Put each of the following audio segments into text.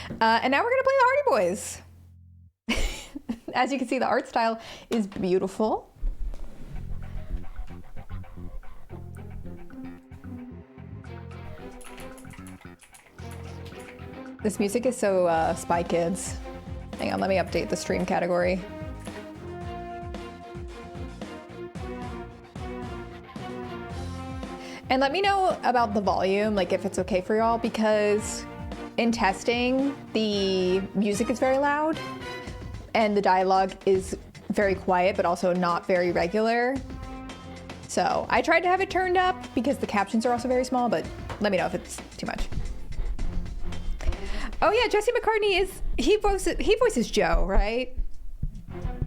And now we're gonna play the Hardy Boys. As you can see, the art style is beautiful. This music is so Spy Kids. Hang on, let me update the stream category. And let me know about the volume, like if it's okay for y'all, because in testing, the music is very loud and the dialogue is very quiet, but also not very regular. So I tried to have it turned up because the captions are also very small, but let me know if it's too much. Oh yeah, Jesse McCartney he voices Joe, right?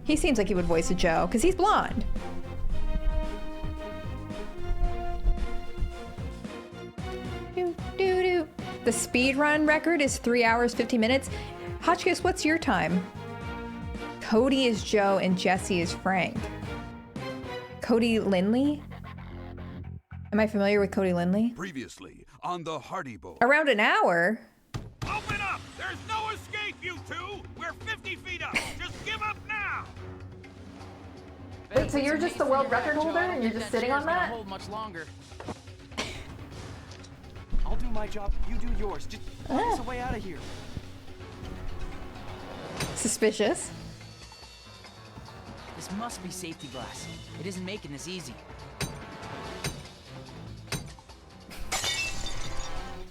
He seems like he would voice a Joe because he's blonde. The speed run record is 3 hours, 50 minutes. Hotchkiss, what's your time? Cody is Joe and Jesse is Frank. Cody Lindley? Am I familiar with Cody Lindley? Previously on the Hardy Boys. Around an hour? Open up! There's no escape, you two! We're 50 feet up! Just give up now! Wait, so you're just the world record holder and you're just sitting on that? Hold much longer. I'll do my job, you do yours. Just find us a way out of here. Suspicious. This must be safety glass. It isn't making this easy.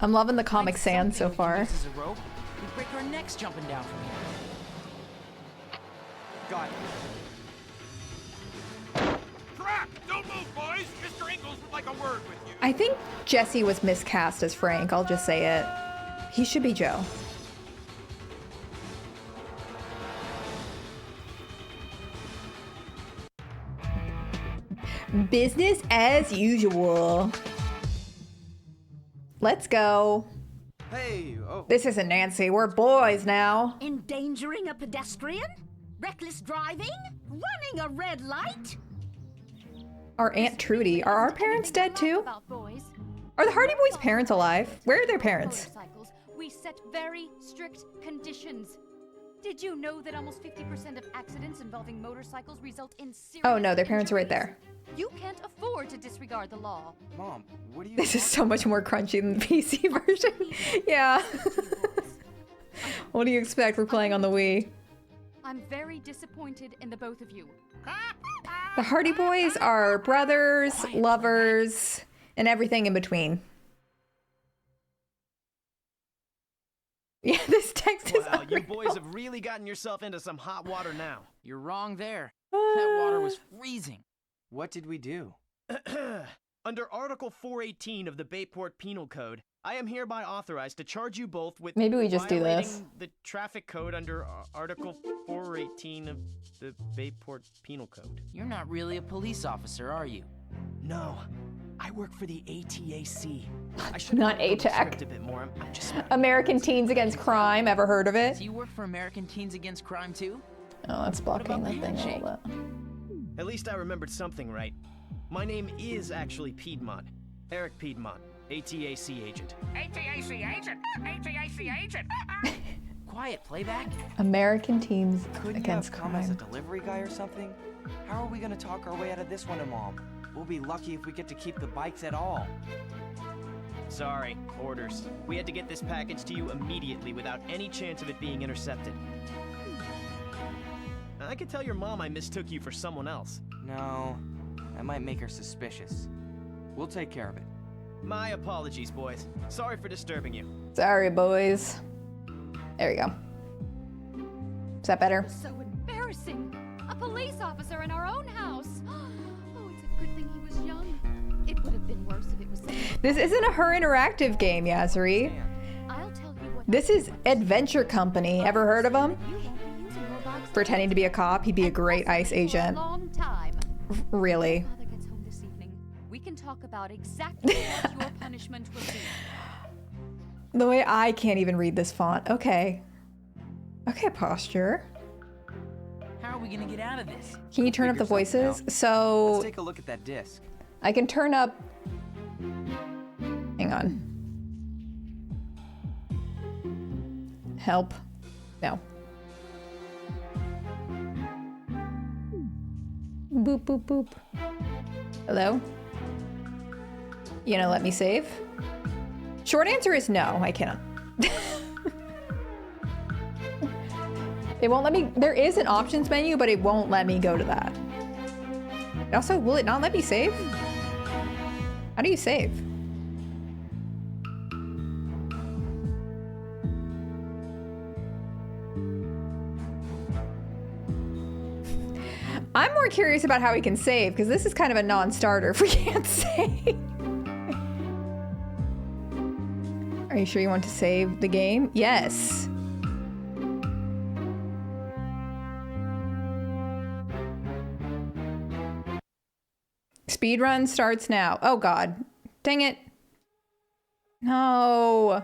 I'm loving the Comic Sans so far. This is a rope. We break our necks jumping down from here. Got it. Crap! Don't move, boys! Mr. Ingalls would like a word with you. I think Jesse was miscast as Frank, I'll just say it. He should be Joe. Business as usual. Let's go. Hey, oh. This isn't Nancy, we're boys now. Endangering a pedestrian? Reckless driving? Running a red light? Our Aunt Trudy, are our parents dead too? Boys. Are the Hardy Boys' parents alive? Where are their parents? Motorcycles, we set very strict conditions. Did you know that almost 50% of accidents involving motorcycles result in serious Oh no, their parents are right there. You can't afford to disregard the law. Mom, what are you This is so much more crunchy than the PC version. Yeah. What do you expect? We're playing on the Wii. I'm very disappointed in the both of you. The Hardy Boys are brothers, lovers, and everything in between. Yeah, this text is Wow, you unreal. boys have really gotten yourself into some hot water now. You're wrong there. That water was freezing. What did we do? Under Article 418 of the Bayport Penal Code, I am hereby authorized to charge you both with Maybe we just do this. violating the traffic code under Article 418 of the Bayport Penal Code. You're not really a police officer, are you? No, I work for the ATAC. I should Not have ATAC. a bit more. I'm just American Teens Against Crime, ever heard of it? Do you work for American Teens Against Crime too? Oh, that's blocking that thing a little bit. At least I remembered something right. My name is actually Piedmont. Eric Piedmont, ATAC agent. ATAC agent! ATAC agent! Quiet, playback. American Teens Couldn't you Against have come as a Crime. delivery guy or something? How are we gonna talk our way out of this one, Mom? We'll be lucky if we get to keep the bikes at all. Sorry, orders. We had to get this package to you immediately without any chance of it being intercepted. I could tell your mom I mistook you for someone else. No, that might make her suspicious. We'll take care of it. My apologies, boys. Sorry for disturbing you. Sorry, boys. There we go. Is that better? So embarrassing. A police officer in our own house. Oh, it's a good thing he was young. It would have been worse if it was someone. This isn't a Her Interactive game, Yazuri. I'll tell you what. This is Adventure Company. Ever heard of him? You won't be using your dogs Pretending to be a cop, he'd be a great ICE for a agent. long time. Really. Father gets home this evening. We can talk about exactly what your punishment will be. The way I can't even read this font. Okay. Okay, posture. How are we gonna get out of this? Can you turn up the Figure something voices? out. Let's So take a look at that disc. I can turn up. Hang on. Help. No. Boop, boop, boop. Hello? You gonna let me save? Short answer is no, I cannot. It won't let me, there is an options menu, but it won't let me go to that. Also, will it not let me save? How do you save? I'm more curious about how we can save, because this is kind of a non-starter if we can't save. Are you sure you want to save the game? Yes. Speedrun starts now. Oh god. Dang it. No.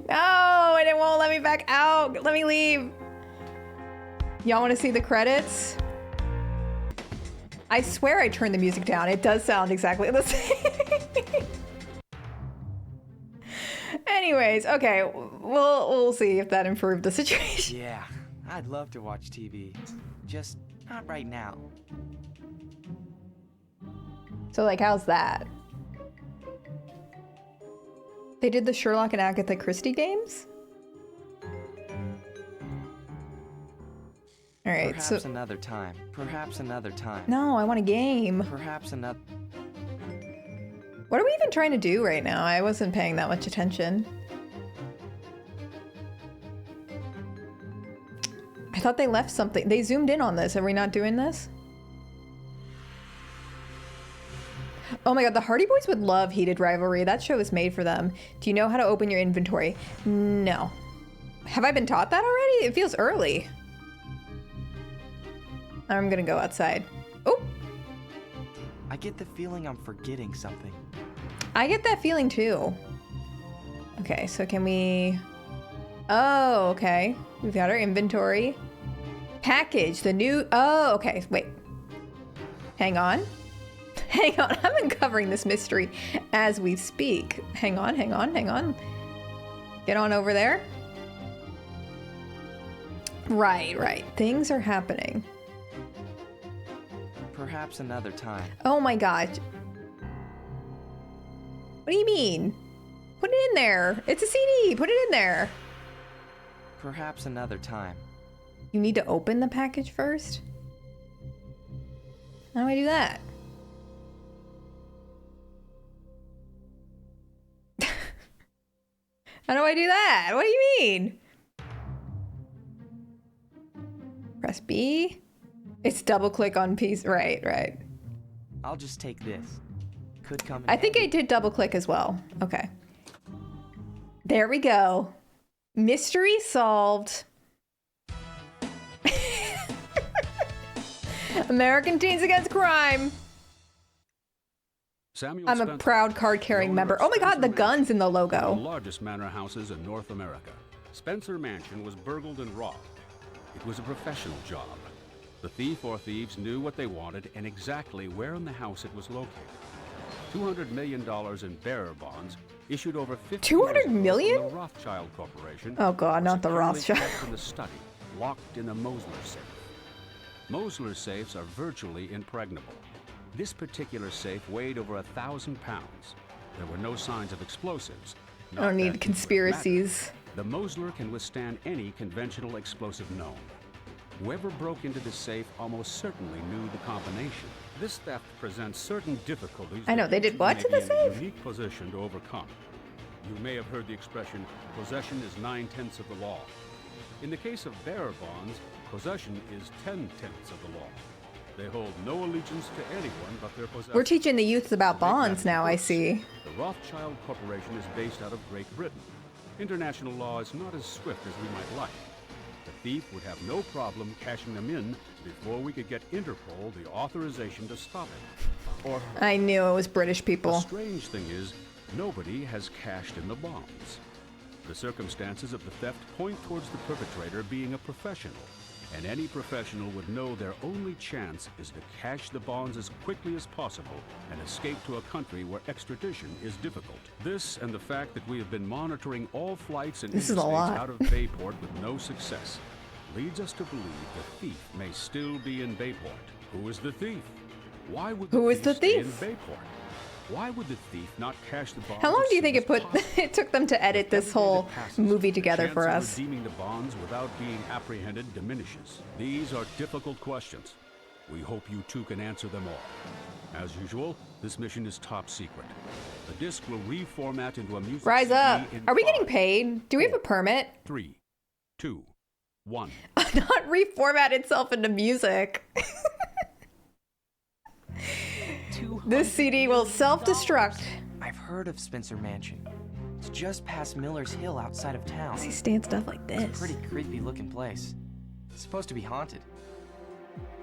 No, and it won't let me back out. Let me leave. Y'all want to see the credits? I swear I turned the music down. It does sound exactly the same. Anyways, okay. We'll see if that improved the situation. Yeah, I'd love to watch TV. Just not right now. So, like, how's that? They did the Sherlock and Agatha Christie games? All right, Perhaps another time. Perhaps another time. No, I want a game. Perhaps another... What are we even trying to do right now? I wasn't paying that much attention. I thought they left something. They zoomed in on this. Are we not doing this? Oh my god, the Hardy Boys would love Heated Rivalry. That show is made for them. Do you know how to open your inventory? No. Have I been taught that already? It feels early. I'm gonna go outside. Oh! I get the feeling I'm forgetting something. I get that feeling too. Okay, so can we... Oh, okay. We've got our inventory. Package, the new... Oh, okay, wait. Hang on. Hang on, I'm uncovering this mystery as we speak. Hang on, hang on, hang on. Get on over there. Right, right. Things are happening. Perhaps another time. Oh my god. What do you mean? Put it in there. It's a CD. Put it in there. Perhaps another time. You need to open the package first? How do I do that? How do I do that? What do you mean? Press B. It's double click on piece. Right, right. I'll just take this. Could come in I think I handy. did double click as well. Okay. There we go. Mystery solved. American Teens Against Crime. Samuel I'm a Spencer, proud card-carrying the owner member. of Oh my god, the Spencer guns in the Mansion, logo. one of the largest manor houses in North America. Spencer Mansion was burgled and robbed. It was a professional job. The thief or thieves knew what they wanted and exactly where in the house it was located. $200 million in bearer bonds issued over 50 $200 years ago million? from the Rothschild Corporation. Oh god, not the securely Rothschild. kept in the study, locked in a Mosler safe. Mosler safes are virtually impregnable. This particular safe weighed over 1,000 pounds. There were no signs of explosives. I don't need conspiracies. The Mosler can withstand any conventional explosive known. Whoever broke into the safe almost certainly knew the combination. This theft presents certain difficulties. I know, they did what to the that may be in a safe? unique position to overcome. You may have heard the expression, possession is 9/10 of the law. In the case of bearer bonds, possession is 10/10 of the law. They hold no allegiance to anyone but their possessor. We're teaching the youth about bonds now, I see. The Rothschild Corporation is based out of Great Britain. International law is not as swift as we might like. The thief would have no problem cashing them in before we could get Interpol the authorization to stop it. Or I knew it was British the people. strange thing is, nobody has cashed in the bonds. The circumstances of the theft point towards the perpetrator being a professional. and any professional would know their only chance is to cash the bonds as quickly as possible and escape to a country where extradition is difficult. This and the fact that we have been monitoring all flights and interstates out of Bayport with no success leads us to believe the thief may still be in Bayport. Who is the thief? Why would the thief stay in Bayport? Why would the thief not cash the bonds? How long do you think it took them to edit this whole movie together for us? Redeeming the bonds without being apprehended diminishes. These are difficult questions. We hope you two can answer them all. As usual, this mission is top secret. The disc will reformat into a music Rise CD up. in Are we getting 5, paid? Do we have a permit? 3, 2, 1. Not reformat itself into music. This CD will self-destruct. I've heard of Spencer Mansion. It's just past Miller's Hill outside of town. He stands stuff like this. It's a pretty creepy looking place. It's supposed to be haunted.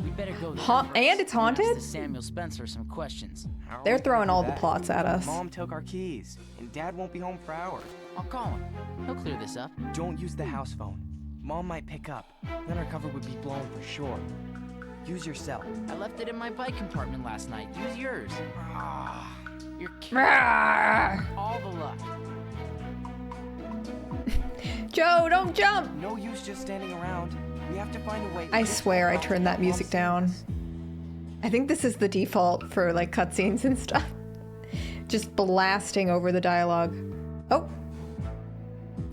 We better go there And it's haunted? Ask Samuel Spencer some questions. How are They're we gonna throwing do all the that? plots at us. Mom took our keys, and Dad won't be home for hours. I'll call him. He'll clear this up. Don't use the house phone. Mom might pick up. Then our cover would be blown for sure. Use your cell. I left it in my bike compartment last night. Use yours. You're kidding. All the luck. Joe, don't jump! No use just standing around. We have to find a way. I swear I turned that music down. I think this is the default for like cutscenes and stuff. Just blasting over the dialogue. Oh,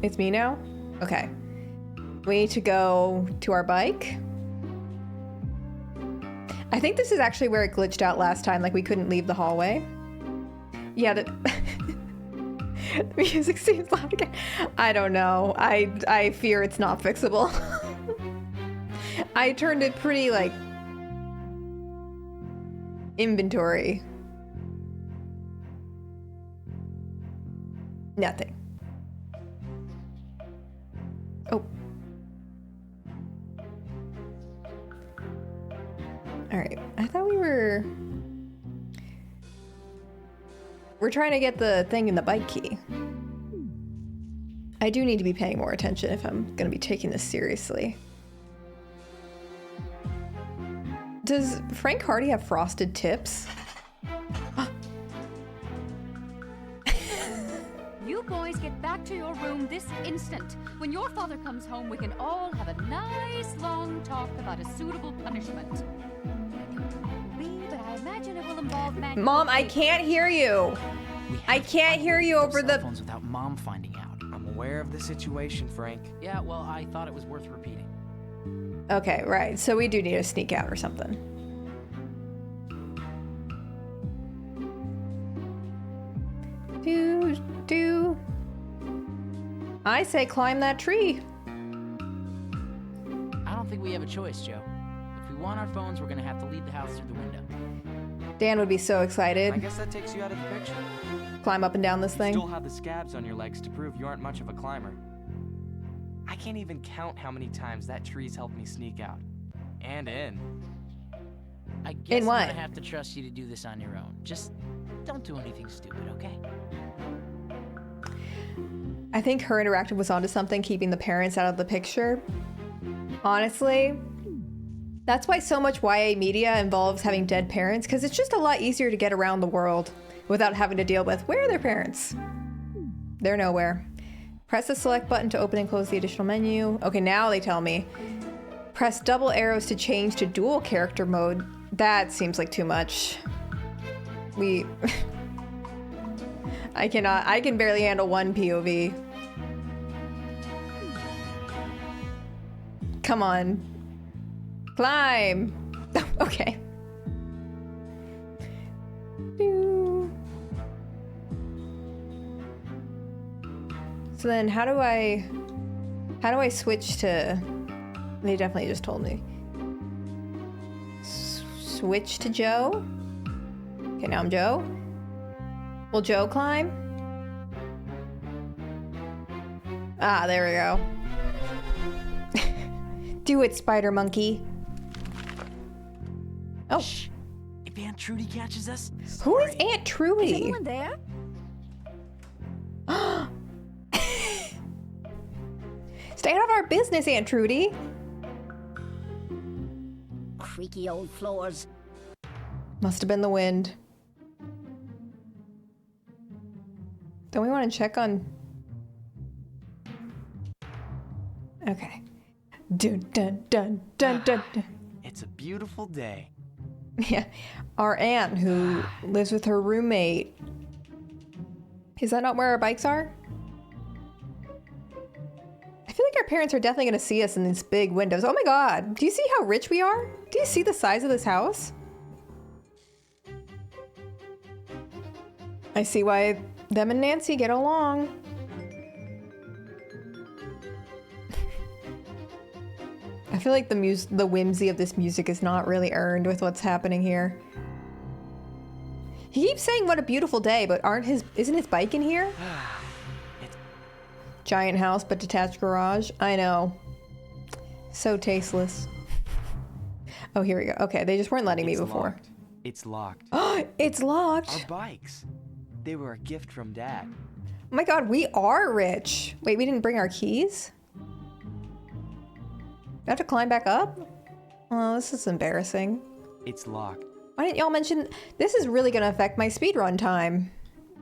it's me now? Okay. We need to go to our bike. I think this is actually where it glitched out last time, like we couldn't leave the hallway. Yeah, the music seems loud again. I don't know. I fear it's not fixable. I turned it pretty, like, inventory. Nothing. Oh. Alright, I thought we're trying to get the thing in the bike key. I do need to be paying more attention if I'm gonna be taking this seriously. Does Frank Hardy have frosted tips? You boys get back to your room this instant. When your father comes home, we can all have a nice long talk about a suitable punishment. But I imagine it will involve manual Mom, I labor. can't hear you. I can't hear you over cell the... phones without Mom finding out. I'm aware of the situation, Frank. Yeah, well, I thought it was worth repeating. Okay, right. So we do need to sneak out or something. Do. I say climb that tree. I don't think we have a choice, Joe. If we want our phones, we're gonna have to leave the house through the window. Dan would be so I excited. guess that takes you out of the picture. Climb up and down this You thing. still have the scabs on your legs to prove you aren't much of a climber. I can't even count how many times that tree's helped me sneak out. And in. I guess what? I'm gonna have to trust you to do this on your own. Just don't do anything stupid, okay? I think Her Interactive was onto something, keeping the parents out of the picture. Honestly, that's why so much YA media involves having dead parents, because it's just a lot easier to get around the world without having to deal with, where are their parents? They're nowhere. Press the select button to open and close the additional menu. Okay, now they tell me. Press double arrows to change to dual character mode. That seems like too much. I can barely handle one POV. Come on. Climb. Okay. So then how do I switch to, they definitely just told me. Switch to Joe? Okay, now I'm Joe. Will Joe climb? Ah, there we go. Do it, spider monkey. Oh. Shh. If Aunt Trudy catches us... Who is Aunt Trudy? Is anyone there? Stay out of our business, Aunt Trudy. creaky old floors. Must have been the wind. Don't we want to check on... Okay. Dun dun dun dun dun dun. It's a beautiful day. Yeah. Our aunt who lives with her roommate. Is that not where our bikes are? I feel like our parents are definitely going to see us in these big windows. Oh my god. Do you see how rich we are? Do you see the size of this house? I see why them and Nancy get along. I feel like the whimsy of this music is not really earned with what's happening here. He keeps saying what a beautiful day, but isn't his bike in here? Giant house but detached garage. I know. So tasteless. Oh, here we go. Okay, they just weren't letting me before. Locked. It's locked. It's locked. Our bikes. They were a gift from Dad. Oh my god, we are rich. Wait, we didn't bring our keys? I have to climb back up? Oh, this is embarrassing. It's locked. Why didn't y'all mention... This is really gonna affect my speedrun time.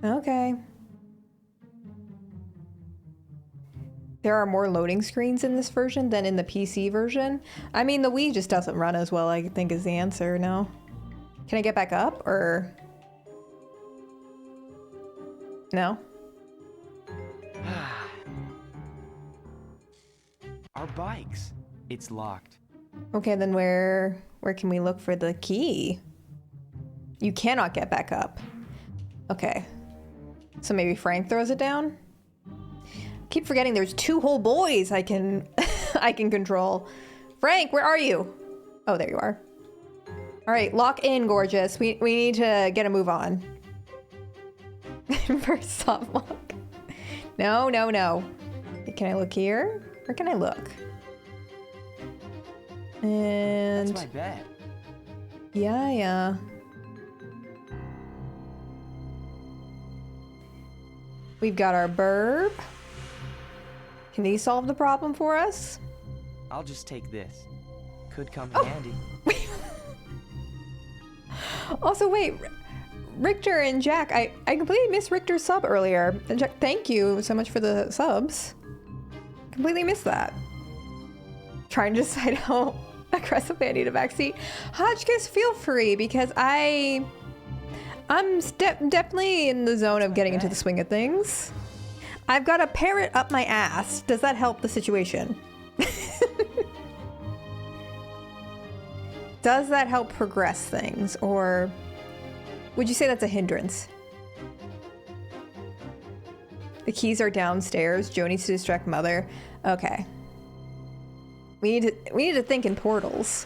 Okay. There are more loading screens in this version than in the PC version. I mean, the Wii just doesn't run as well, I think is the answer, no? Can I get back up, or... No? Our bikes. It's locked. Okay, then where can we look for the key? You cannot get back up. Okay. So maybe Frank throws it down? Keep forgetting there's 2 whole boys I can I can control. Frank, where are you? Oh, there you are. All right, lock in, gorgeous. We need to get a move on. First soft lock. No, no, no. Can I look here? Where can I look? And That's my bed. yeah. We've got our burb. Can he solve the problem for us? I'll just take this. Could come Oh. handy. Also, wait, Richter and Jack, I completely missed Richter's sub earlier. And Jack, thank you so much for the subs. Completely missed that. Trying to decide how aggressively I need a backseat. Hotchkiss, feel free, because I'm definitely in the zone of getting into the swing of things. I've got a parrot up my ass. Does that help the situation? Does that help progress things, or would you say that's a hindrance? The keys are downstairs. Joe needs to distract Mother. Okay. We need to think in portals.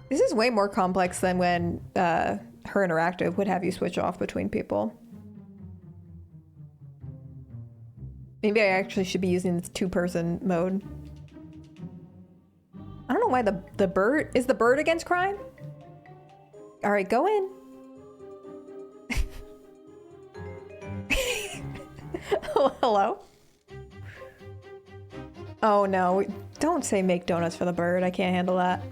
This is way more complex than when Her Interactive would have you switch off between people. Maybe I actually should be using this 2-person mode. I don't know why the bird... Is the bird against crime? Alright, go in. Hello? Oh no, don't say make donuts for the bird. I can't handle that.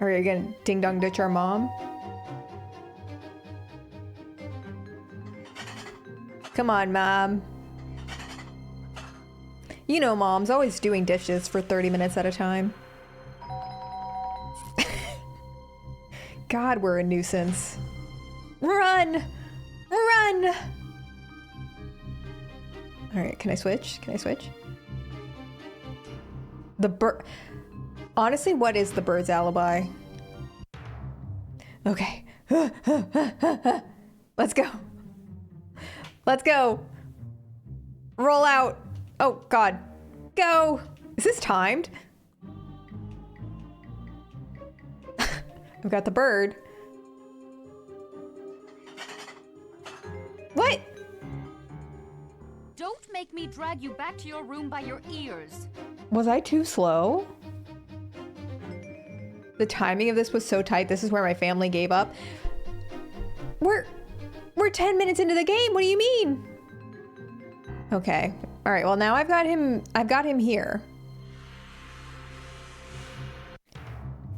Are you gonna ding dong ditch our mom? Come on, Mom. You know Mom's always doing dishes for 30 minutes at a time. God, we're a nuisance. Run! Run! Alright, can I switch? Can I switch? The bird... Honestly, what is the bird's alibi? Okay. Let's go. Let's go. Roll out. Oh, God. Go. Is this timed? I've got the bird. What? Don't make me drag you back to your room by your ears. Was I too slow? The timing of this was so tight. This is where my family gave up. We're 10 minutes into the game. What do you mean? Okay. All right. Well, now I've got him here.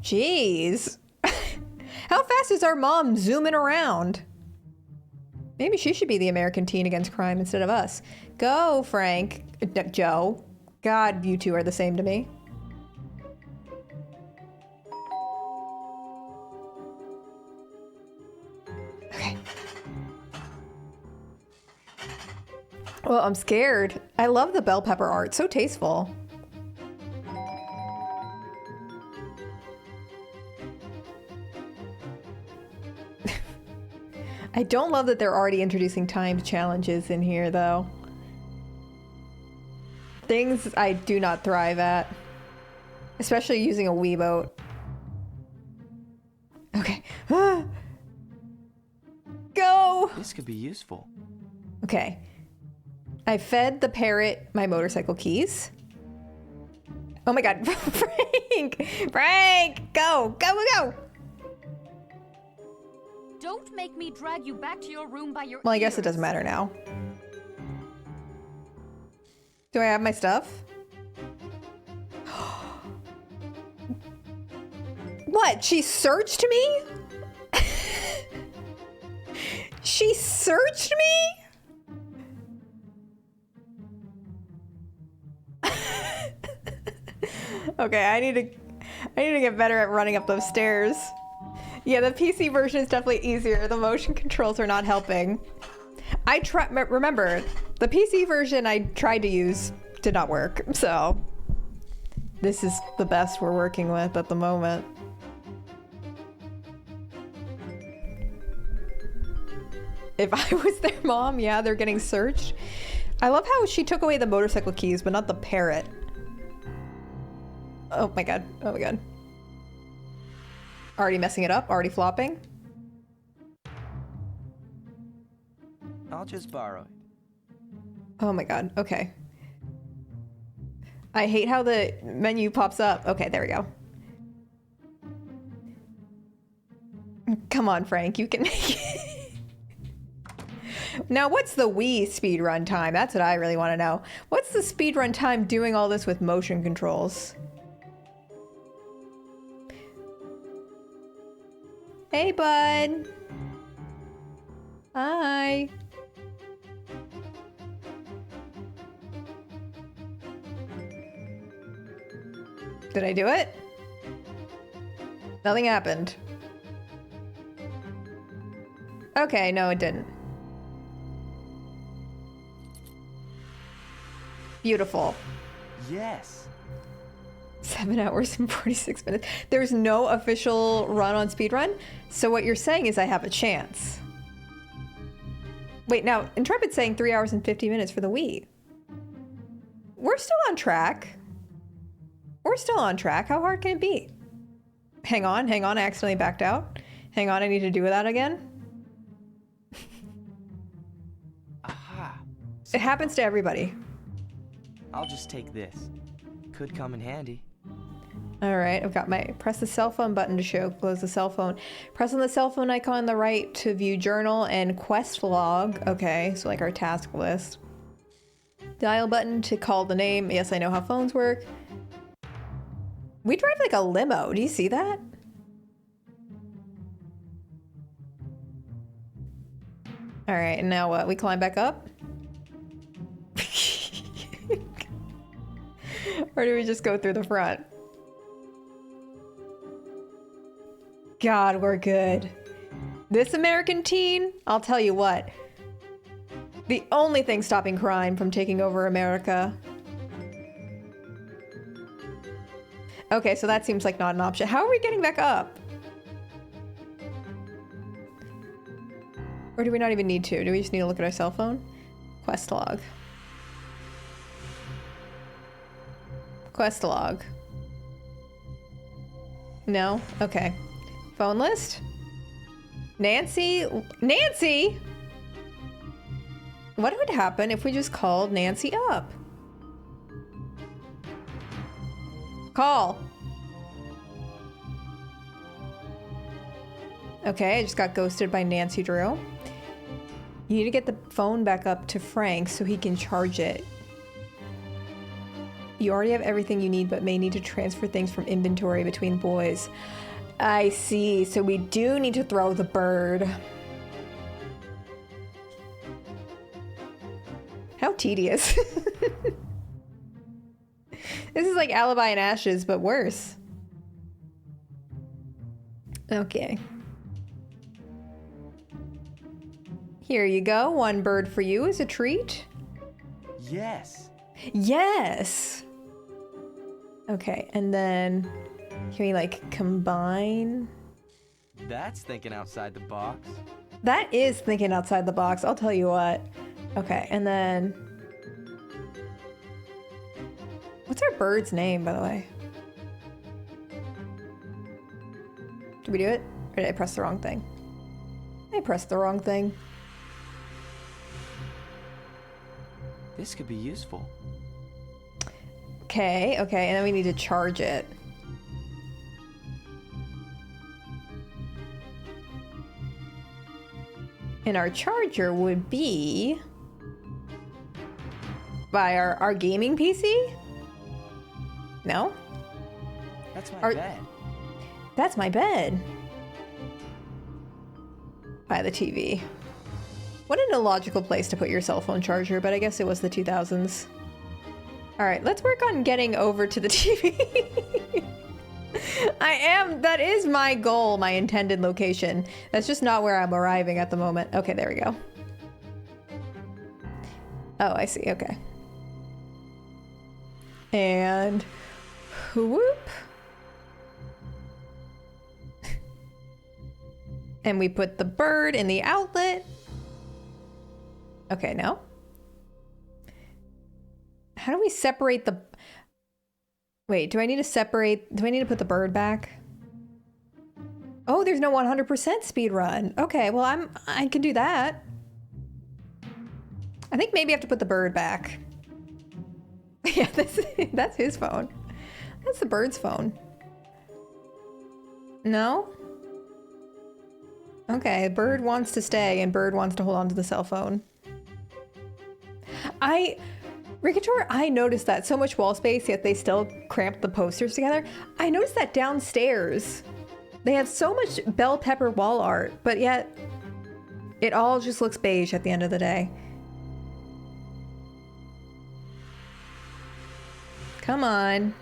Jeez. How fast is our mom zooming around? Maybe she should be the American teen against crime instead of us. Go, Frank. Joe. God, you two are the same to me. Okay. Well, I'm scared. I love the bell pepper art. So tasteful. I don't love that they're already introducing timed challenges in here, though. Things I do not thrive at. Especially using a Wii boat. Okay. Go! This could be useful. Okay. I fed the parrot my motorcycle keys. Oh my god. Frank! Frank! Go! Go, go, go! Don't make me drag you back to your room by your Well, I guess it ears. doesn't matter now. Do I have my stuff? What? She searched me? She searched me? Okay, I need to get better at running up those stairs. Yeah, the PC version is definitely easier. The motion controls are not helping. Remember, the PC version I tried to use did not work, so this is the best we're working with at the moment. If I was their mom, yeah, they're getting searched. I love how she took away the motorcycle keys, but not the parrot. Oh my god, oh my god. Already messing it up, already flopping. I'll just borrow it. Oh my god, okay. I hate how the menu pops up. Okay, there we go. Come on, Frank, you can make it. Now, what's the Wii speedrun time? That's what I really want to know. What's the speedrun time doing all this with motion controls? Hey, bud. Hi. Did I do it? Nothing happened. Okay, no, it didn't. Beautiful. Yes. 7 hours and 46 minutes. There's no official run on speedrun, so what you're saying is I have a chance. Wait, now, Intrepid's saying 3 hours and 50 minutes for the Wii. We're still on track. We're still on track. How hard can it be? Hang on, I accidentally backed out. Hang on, I need to do that again. Aha. It happens to everybody. I'll just take this. Could come in handy. All right, I've got my press the cell phone button to show close the cell phone. Press on the cell phone icon on the right to view journal and quest log. Okay, so like our task list. Dial button to call the name. Yes, I know how phones work. We drive like a limo. Do you see that? All right, and now what? We climb back up? Or do we just go through the front? God, we're good. This American teen, I'll tell you what. The only thing stopping crime from taking over America. Okay, so that seems like not an option. How are we getting back up? Or do we not even need to? Do we just need to look at our cell phone? Quest log. Quest log. No? Okay. Phone list? Nancy? Nancy? What would happen if we just called Nancy up? Call. Okay, I just got ghosted by Nancy Drew. You need to get the phone back up to Frank so he can charge it. You already have everything you need, but may need to transfer things from inventory between boys. I see. So we do need to throw the bird. How tedious. This is like Alibi and Ashes, but worse. Okay. Here you go. One bird for you as a treat. Yes. Yes! Okay, and then can we like combine? That's thinking outside the box. That is thinking outside the box, I'll tell you what. Okay, and then what's our bird's name, by the way? Did we do it? Or did I press the wrong thing? I pressed the wrong thing. This could be useful. Okay, okay, and then we need to charge it. And our charger would be by our gaming PC? No? That's my bed. That's my bed. By the TV. What an illogical place to put your cell phone charger, but I guess it was the 2000s. All right, let's work on getting over to the TV. That is my goal, my intended location. That's just not where I'm arriving at the moment. Okay, there we go. Oh, I see, okay. And whoop. And we put the bird in the outlet. Okay, now? How do we separate the... Wait, do I need to put the bird back? Oh, there's no 100% speed run. Okay, well, I can do that. I think maybe I have to put the bird back. Yeah, that's his phone. That's the bird's phone. No? Okay, bird wants to stay and bird wants to hold on to the cell phone. Ricator, I noticed that so much wall space, yet they still cramped the posters together. I noticed that downstairs. They have so much bell pepper wall art, but yet it all just looks beige at the end of the day. Come on.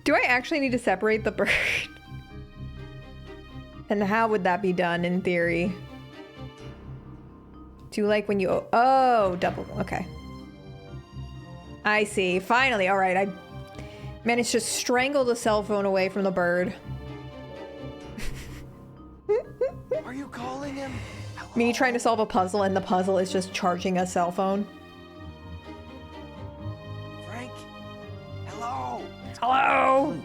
Do I actually need to separate the bird? And how would that be done in theory? Do you like when you... Oh, double... Okay. I see. Finally. All right. I managed to strangle the cell phone away from the bird. Are you calling him? Hello? Me trying to solve a puzzle and the puzzle is just charging a cell phone. Frank? Hello? Hello?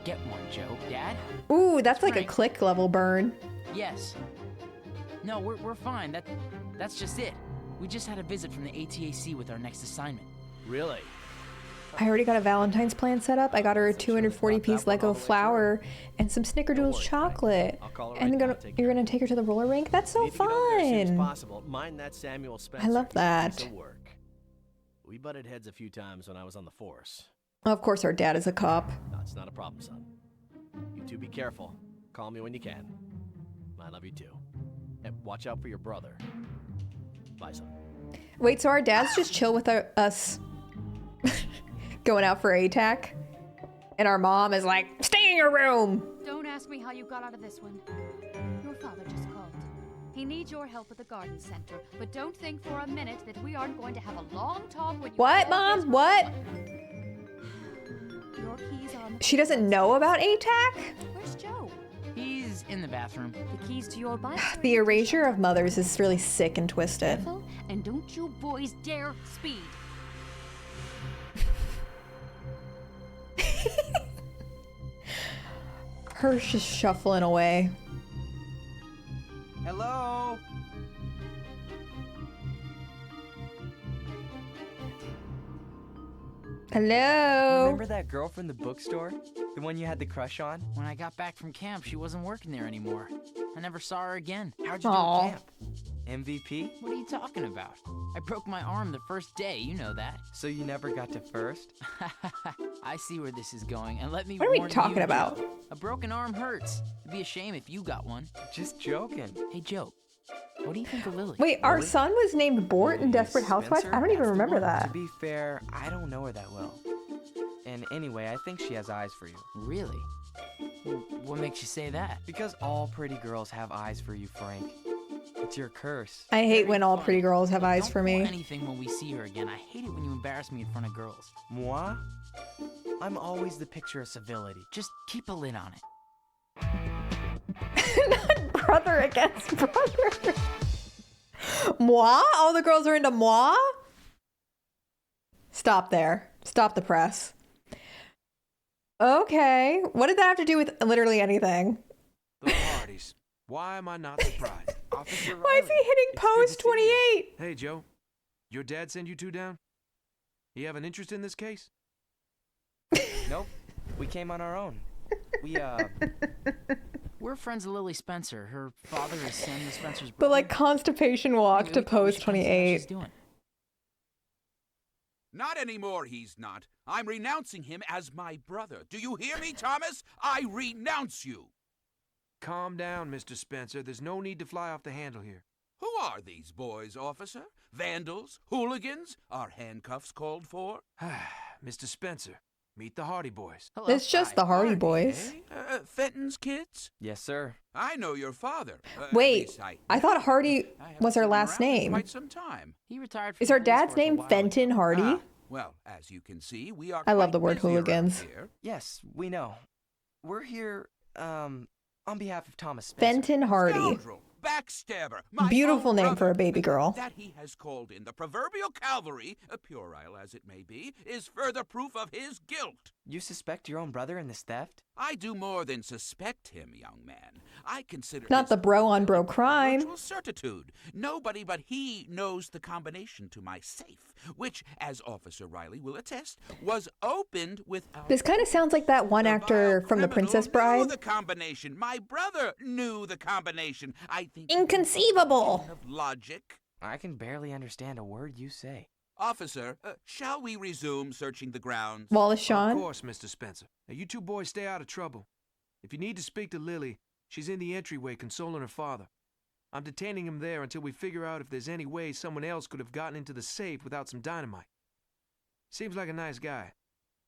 Get one, Joe. Dad? Ooh, that's like a Frank. click level burn. Yes. No, we're fine. That's just it. We just had a visit from the ATAC with our next assignment. Really? I already got a Valentine's plan set up. I got her a 240-piece Lego flower and some Snickerdoodles chocolate. And you're gonna take her to the roller rink? That's so fun. Mind that Samuel Spencer. I love that. Piece of work. We butted heads a few times when I was on the force. Of course, our dad is a cop. No, it's not a problem, son. You two be careful. Call me when you can. I love you too. And watch out for your brother. Bye, son. Wait, so our dads just chill with us going out for ATAC? And our mom is like, stay in your room! Don't ask me how you got out of this one. Your father just called. He needs your help at the garden center, but don't think for a minute that we aren't going to have a long talk when you... What, Mom? What? Your keys are... She doesn't know about ATAC? Where's Joe? He's in the bathroom. The keys to your bike? The erasure of mothers is really sick and twisted. Careful, and don't you boys dare speed. Her just shuffling away. Hello? Hello? Remember that girl from the bookstore? The one you had the crush on? When I got back from camp, she wasn't working there anymore. I never saw her again. How'd you Aw. do at camp? MVP? What are you talking about? I broke my arm the first day, you know that. So you never got to first? I see where this is going, and let me What are we warn talking you, about? Joe, a broken arm hurts. It'd be a shame if you got one. Just joking. Hey, Joe, what do you think of Lily? Wait, our son was named Bort in Desperate Housewives? Spencer? I don't even That's the remember one. that. To be fair, I don't know her that well. And anyway, I think she has eyes for you. Really? What makes you say that? Because all pretty girls have eyes for you, Frank. It's your curse. I hate when all Funny. pretty girls have eyes Don't for pull me. anything when we see her again. I hate it when you embarrass me in front of girls. Moi? I'm always the picture of civility. Just keep a lid on it. Not brother against brother. Moi? All the girls are into moi? Stop there. Stop the press. Okay. What did that have to do with literally anything? The parties. Why am I not surprised? Officer Why is he Riley, hitting it's good to post see you. 28? Hey, Joe. Your dad send you two down? You have an interest in this case? Nope. We came on our own. We're friends of Lily Spencer. Her father is Samuel Spencer's brother. But like constipation walk Anyway, to we probably post should come see how 28. she's doing. Not anymore, he's not. I'm renouncing him as my brother. Do you hear me, Thomas? I renounce you. Calm down, Mr. Spencer. There's no need to fly off the handle here. Who are these boys, officer? Vandals? Hooligans? Are handcuffs called for? Mr. Spencer, meet the Hardy Boys. Hello. It's just the Hardy Hardy, Boys. eh? Fenton's kids? Yes, sir. I know your father. At Wait, least I thought Hardy I haven't was her seen him last around in name. quite some time. He retired from Is the her police dad's force a name while Fenton ago. Hardy? Ah, well, as you can see, we are I love quite the word busy around hooligans. here. Yes, we know. We're here, on behalf of Thomas Spencer. Fenton Hardy. Scoundrel, backstabber, my Beautiful own name brother. for a baby girl. That he has called in the proverbial cavalry, puerile as it may be, is further proof of his guilt. You suspect your own brother in this theft? I do more than suspect him, young man. I consider Not his the bro-on-bro ability a crime. virtual certitude. Nobody but he knows the combination to my safe, which, as Officer Riley will attest, was opened without. This kind of sounds like that one The actor vile from The criminal Princess knew Bride. the combination. My brother knew the combination. I think Inconceivable. of logic. I can barely understand a word you say. Officer, shall we resume searching the grounds? Wallace Of Shawn. course, Mr. Spencer. Now, you two boys stay out of trouble. If you need to speak to Lily, she's in the entryway consoling her father. I'm detaining him there until we figure out if there's any way someone else could have gotten into the safe without some dynamite. Seems like a nice guy.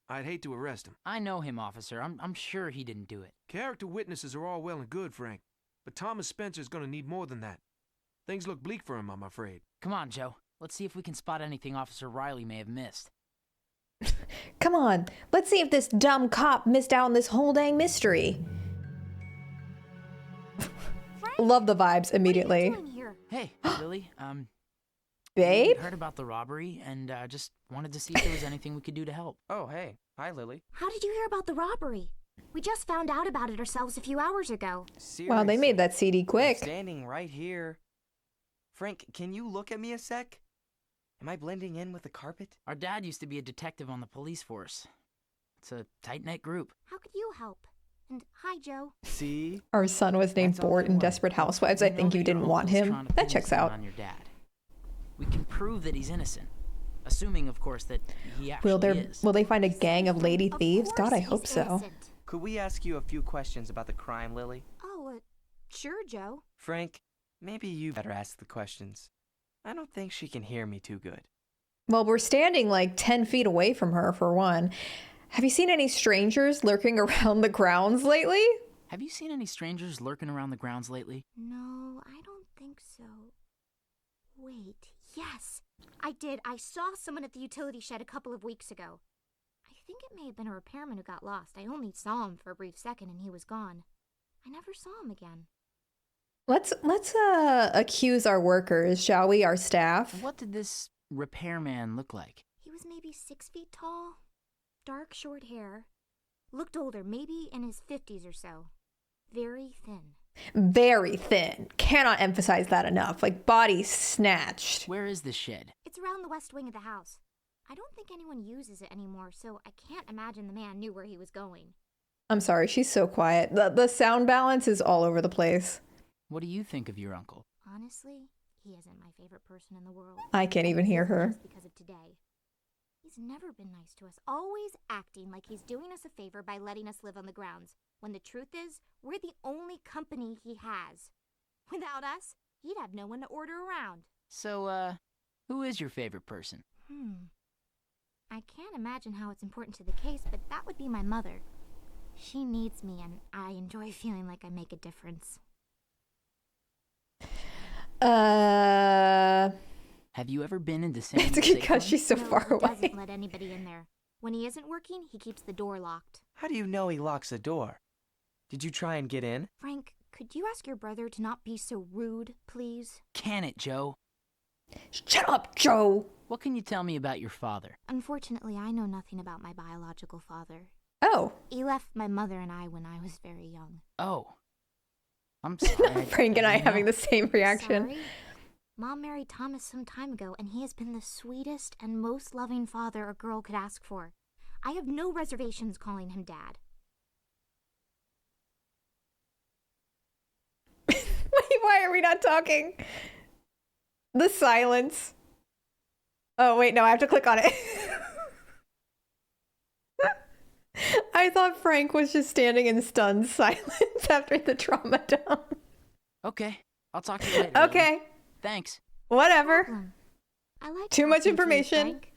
I'd hate to arrest him. I know him, officer. I'm sure he didn't do it. Character witnesses are all well and good, Frank, but Thomas Spencer's gonna need more than that. Things look bleak for him, I'm afraid. Come on, Joe. Let's see if we can spot anything Officer Riley may have missed. Come on, let's see if this dumb cop missed out on this whole dang mystery. Love the vibes immediately. What are you doing here? Hey, Lily. Babe? We heard about the robbery and just wanted to see if there was anything we could do to help. Oh, hey. Hi, Lily. How did you hear about the robbery? We just found out about it ourselves a few hours ago. Wow, they made that CD I'm quick. standing right here. Frank, can you look at me a sec? Am I blending in with the carpet? Our dad used to be a detective on the police force. It's a tight-knit group. How could you help? And hi, Joe. See? Our son was named That's all Bort I in want. Desperate Housewives. I We know think that you your didn't want uncle's him. trying to That pin checks this out. on your dad. We can prove that he's innocent, assuming, of course, that he actually is. Will they find a gang of lady Of thieves? course God, I he's hope so. innocent. Could we ask you a few questions about the crime, Lily? Oh, sure, Joe. Frank, maybe you better ask the questions. I don't think she can hear me too good. Well, we're standing like 10 feet away from her, for one. Have you seen any strangers lurking around the grounds lately? Have you seen any strangers lurking around the grounds lately? No, I don't think so. Wait, yes, I did. I saw someone at the utility shed a couple of weeks ago. I think it may have been a repairman who got lost. I only saw him for a brief second and he was gone. I never saw him again. Let's accuse our workers, shall we? Our staff. What did this repairman look like? He was maybe 6 feet tall, dark short hair, looked older, maybe in his 50s or so. Very thin. Very thin. Cannot emphasize that enough. Like body snatched. Where is this shed? It's around the west wing of the house. I don't think anyone uses it anymore, so I can't imagine the man knew where he was going. I'm sorry, she's so quiet. The sound balance is all over the place. What do you think of your uncle? Honestly, He isn't my favorite person in the world. I can't even hear her. Just because of today. He's never been nice to us, always acting like he's doing us a favor by letting us live on the grounds, when the truth is, we're the only company he has. Without us, he'd have no one to order around. So, who is your favorite person? I can't imagine how it's important to the case, but that would be my mother. She needs me, and I enjoy feeling like I make a difference. Have you ever been into Sam's It's safe because room? she's so No, far he away. doesn't let anybody in there. When he isn't working, he keeps the door locked. How do you know he locks the door? Did you try and get in? Frank, could you ask your brother to not be so rude, please? Can it, Joe? Shut up, Joe. What can you tell me about your father? Unfortunately, I know nothing about my biological father. Oh. He left my mother and I when I was very young. Oh. I'm sorry. Frank and I didn't having know. the same reaction. Sorry. Mom married Thomas some time ago, and he has been the sweetest and most loving father a girl could ask for. I have no reservations calling him Dad. Wait, why are we not talking? The silence. Oh, wait, no, I have to click on it. I thought Frank was just standing in stunned silence after the trauma dump. Okay, I'll talk to you later. Okay, Lily. Thanks. whatever. Problem. I like Too much talking to you, information. Frank.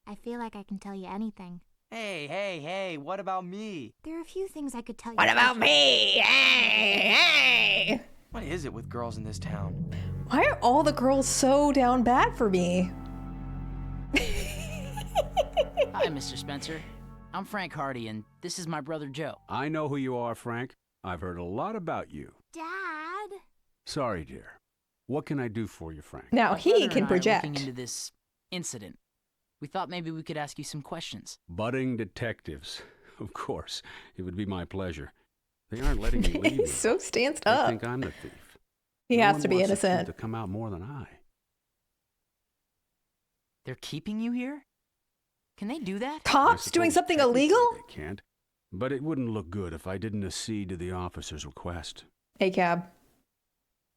I feel like I can tell you anything. Hey, what about me? There are a few things I could tell you. What about me? Hey, hey. What is it with girls in this town? Why are all the girls so down bad for me? Hi, Mr. Spencer. I'm Frank Hardy, and this is my brother Joe. I know who you are, Frank. I've heard a lot about you. Dad? Sorry, dear. What can I do for you, Frank? Now My he brother can and I are project. looking into this incident. We thought maybe we could ask you some questions. Budding detectives. Of course. It would be my pleasure. They aren't letting me leave. He's so stanced They up. think I'm the thief. He No has one to be wants the truth innocent. to come out more than I. They're keeping you here? Can they do that? I Cops doing suppose something technically illegal? They can't. But it wouldn't look good if I didn't accede to the officer's request. Hey, Cab.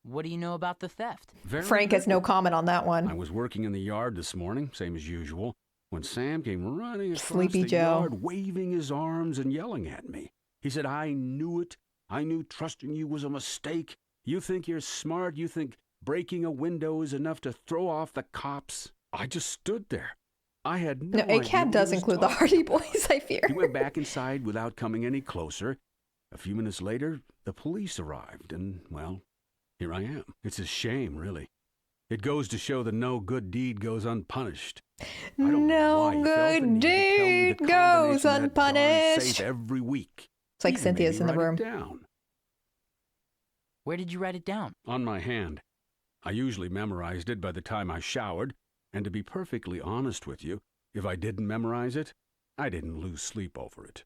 What do you know about the theft? Very Frank has no little. comment on that I one. was working in the yard this morning, same as usual, when Sam came running across Sleepy the Joe. yard, waving his arms and yelling at me. He said, "I knew it. I knew trusting you was a mistake. You think you're smart. You think breaking a window is enough to throw off the cops." I just stood there. I had no No, idea ACAB what does he was include the talking Hardy about. Boys, I fear. He went back inside without coming any closer. A few minutes later, the police arrived, and, well, here I am. It's a shame, really. It goes to show that no good deed goes unpunished. I don't know why No he felt the good need to tell me the deed goes combination of that darn unpunished. safe every week. It's like Even Cynthia's made in me the write it room. down Where did you write it down? on my hand. I usually memorized it by the time I showered, and to be perfectly honest with you, if I didn't memorize it, I didn't lose sleep over it.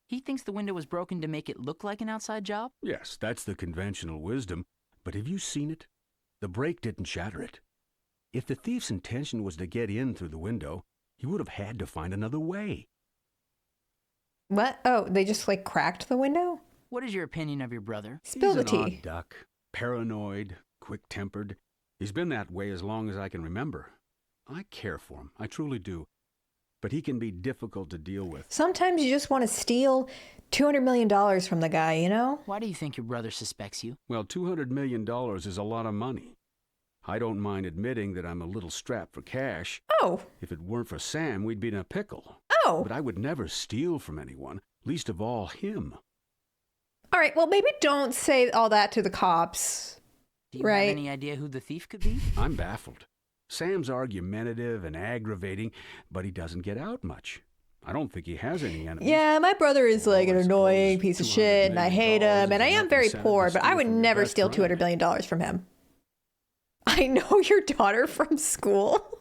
He thinks the window was broken to make it look like an outside job? Yes, that's the conventional wisdom, but have you seen it? The break didn't shatter it. If the thief's intention was to get in through the window, he would have had to find another way. What? Oh, they just like cracked the window? What is your opinion of your brother? Spill He's the an tea. odd duck, paranoid, quick-tempered. He's been that way as long as I can remember. I care for him, I truly do. But he can be difficult to deal with. Sometimes you just want to steal $200 million from the guy, you know? Why do you think your brother suspects you? Well, $200 million is a lot of money. I don't mind admitting that I'm a little strapped for cash. Oh, If it weren't for Sam, we'd be in a pickle. oh. But I would never steal from anyone, least of all him. All right, well, maybe don't say all that to the cops. Do you Right. have any idea who the thief could be? I'm baffled. Sam's argumentative and aggravating, but he doesn't get out much. I don't think he has any enemies. Yeah, my brother is like an Well, I annoying suppose piece of $200 shit, and I hate million him, and I is am enough very incentive poor, to but I steal would from your never best steal friend. $200 million from him. I know your daughter from school.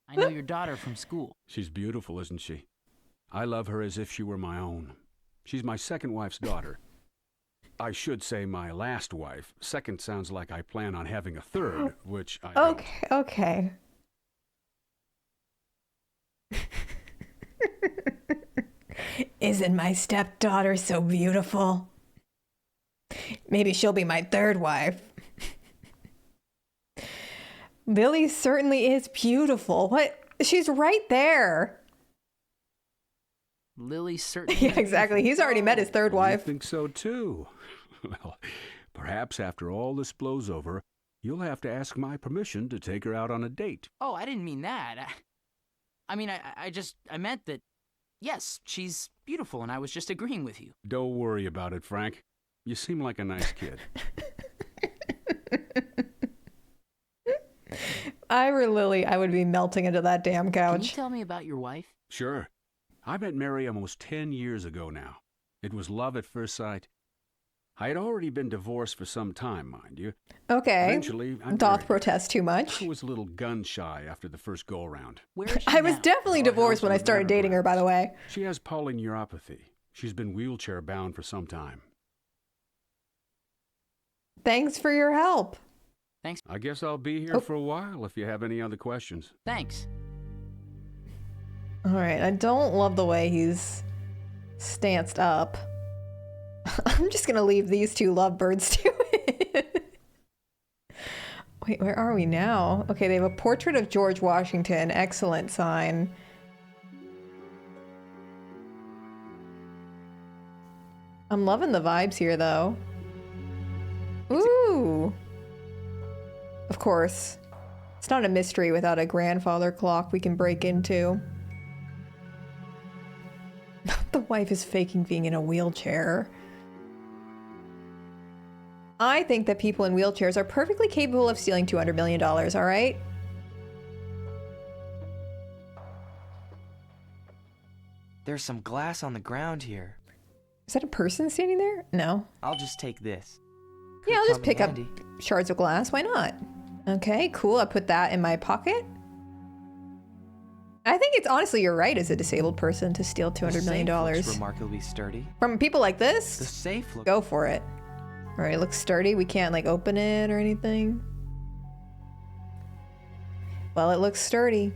I know your daughter from school. She's beautiful, isn't she? I love her as if she were my own. She's my second wife's daughter. I should say my last wife. Second sounds like I plan on having a third, which I don't. Okay. Isn't my stepdaughter so beautiful? Maybe she'll be my third wife. Lily certainly is beautiful. What? She's right there. Lily certainly. Yeah, exactly. He's already met his third I wife. think so, too. Well, perhaps after all this blows over, you'll have to ask my permission to take her out on a date. Oh, I didn't mean that. I meant that, yes, she's beautiful, and I was just agreeing with you. Don't worry about it, Frank. You seem like a nice kid. I were Lily, I would be melting into that damn Can you couch. tell me about your wife? Sure. I met Mary almost 10 years ago now. It was love at first sight. I had already been divorced for some time, mind you. Okay. Eventually, I Doth married. protest too much. I was a little gun-shy after the first go-around. Where is she I was now? definitely Our divorced house when on I the started dating her, by the way. She has polyneuropathy. She's been wheelchair-bound for some time. Thanks for your help. Thanks. I guess I'll be here for a while if you have any other questions. Thanks. All right, I don't love the way he's stanced up. I'm just gonna leave these two lovebirds to it. Wait, where are we now? Okay, they have a portrait of George Washington. Excellent sign. I'm loving the vibes here, though. Ooh. Of course. It's not a mystery without a grandfather clock we can break into. The wife is faking being in a wheelchair. I think that people in wheelchairs are perfectly capable of stealing $200 million, all right? There's some glass on the ground here. Is that a person standing there? No. I'll just take this. Yeah, I'll just come in pick up handy. shards of glass. Why not? Okay, cool. I put that in my pocket. I think it's honestly, you're right, as a disabled person to steal $200 million. The safe looks remarkably sturdy. From people like The this? safe looks... Go for it. All right, it looks sturdy. We can't, like, open it or anything. Well, it looks sturdy.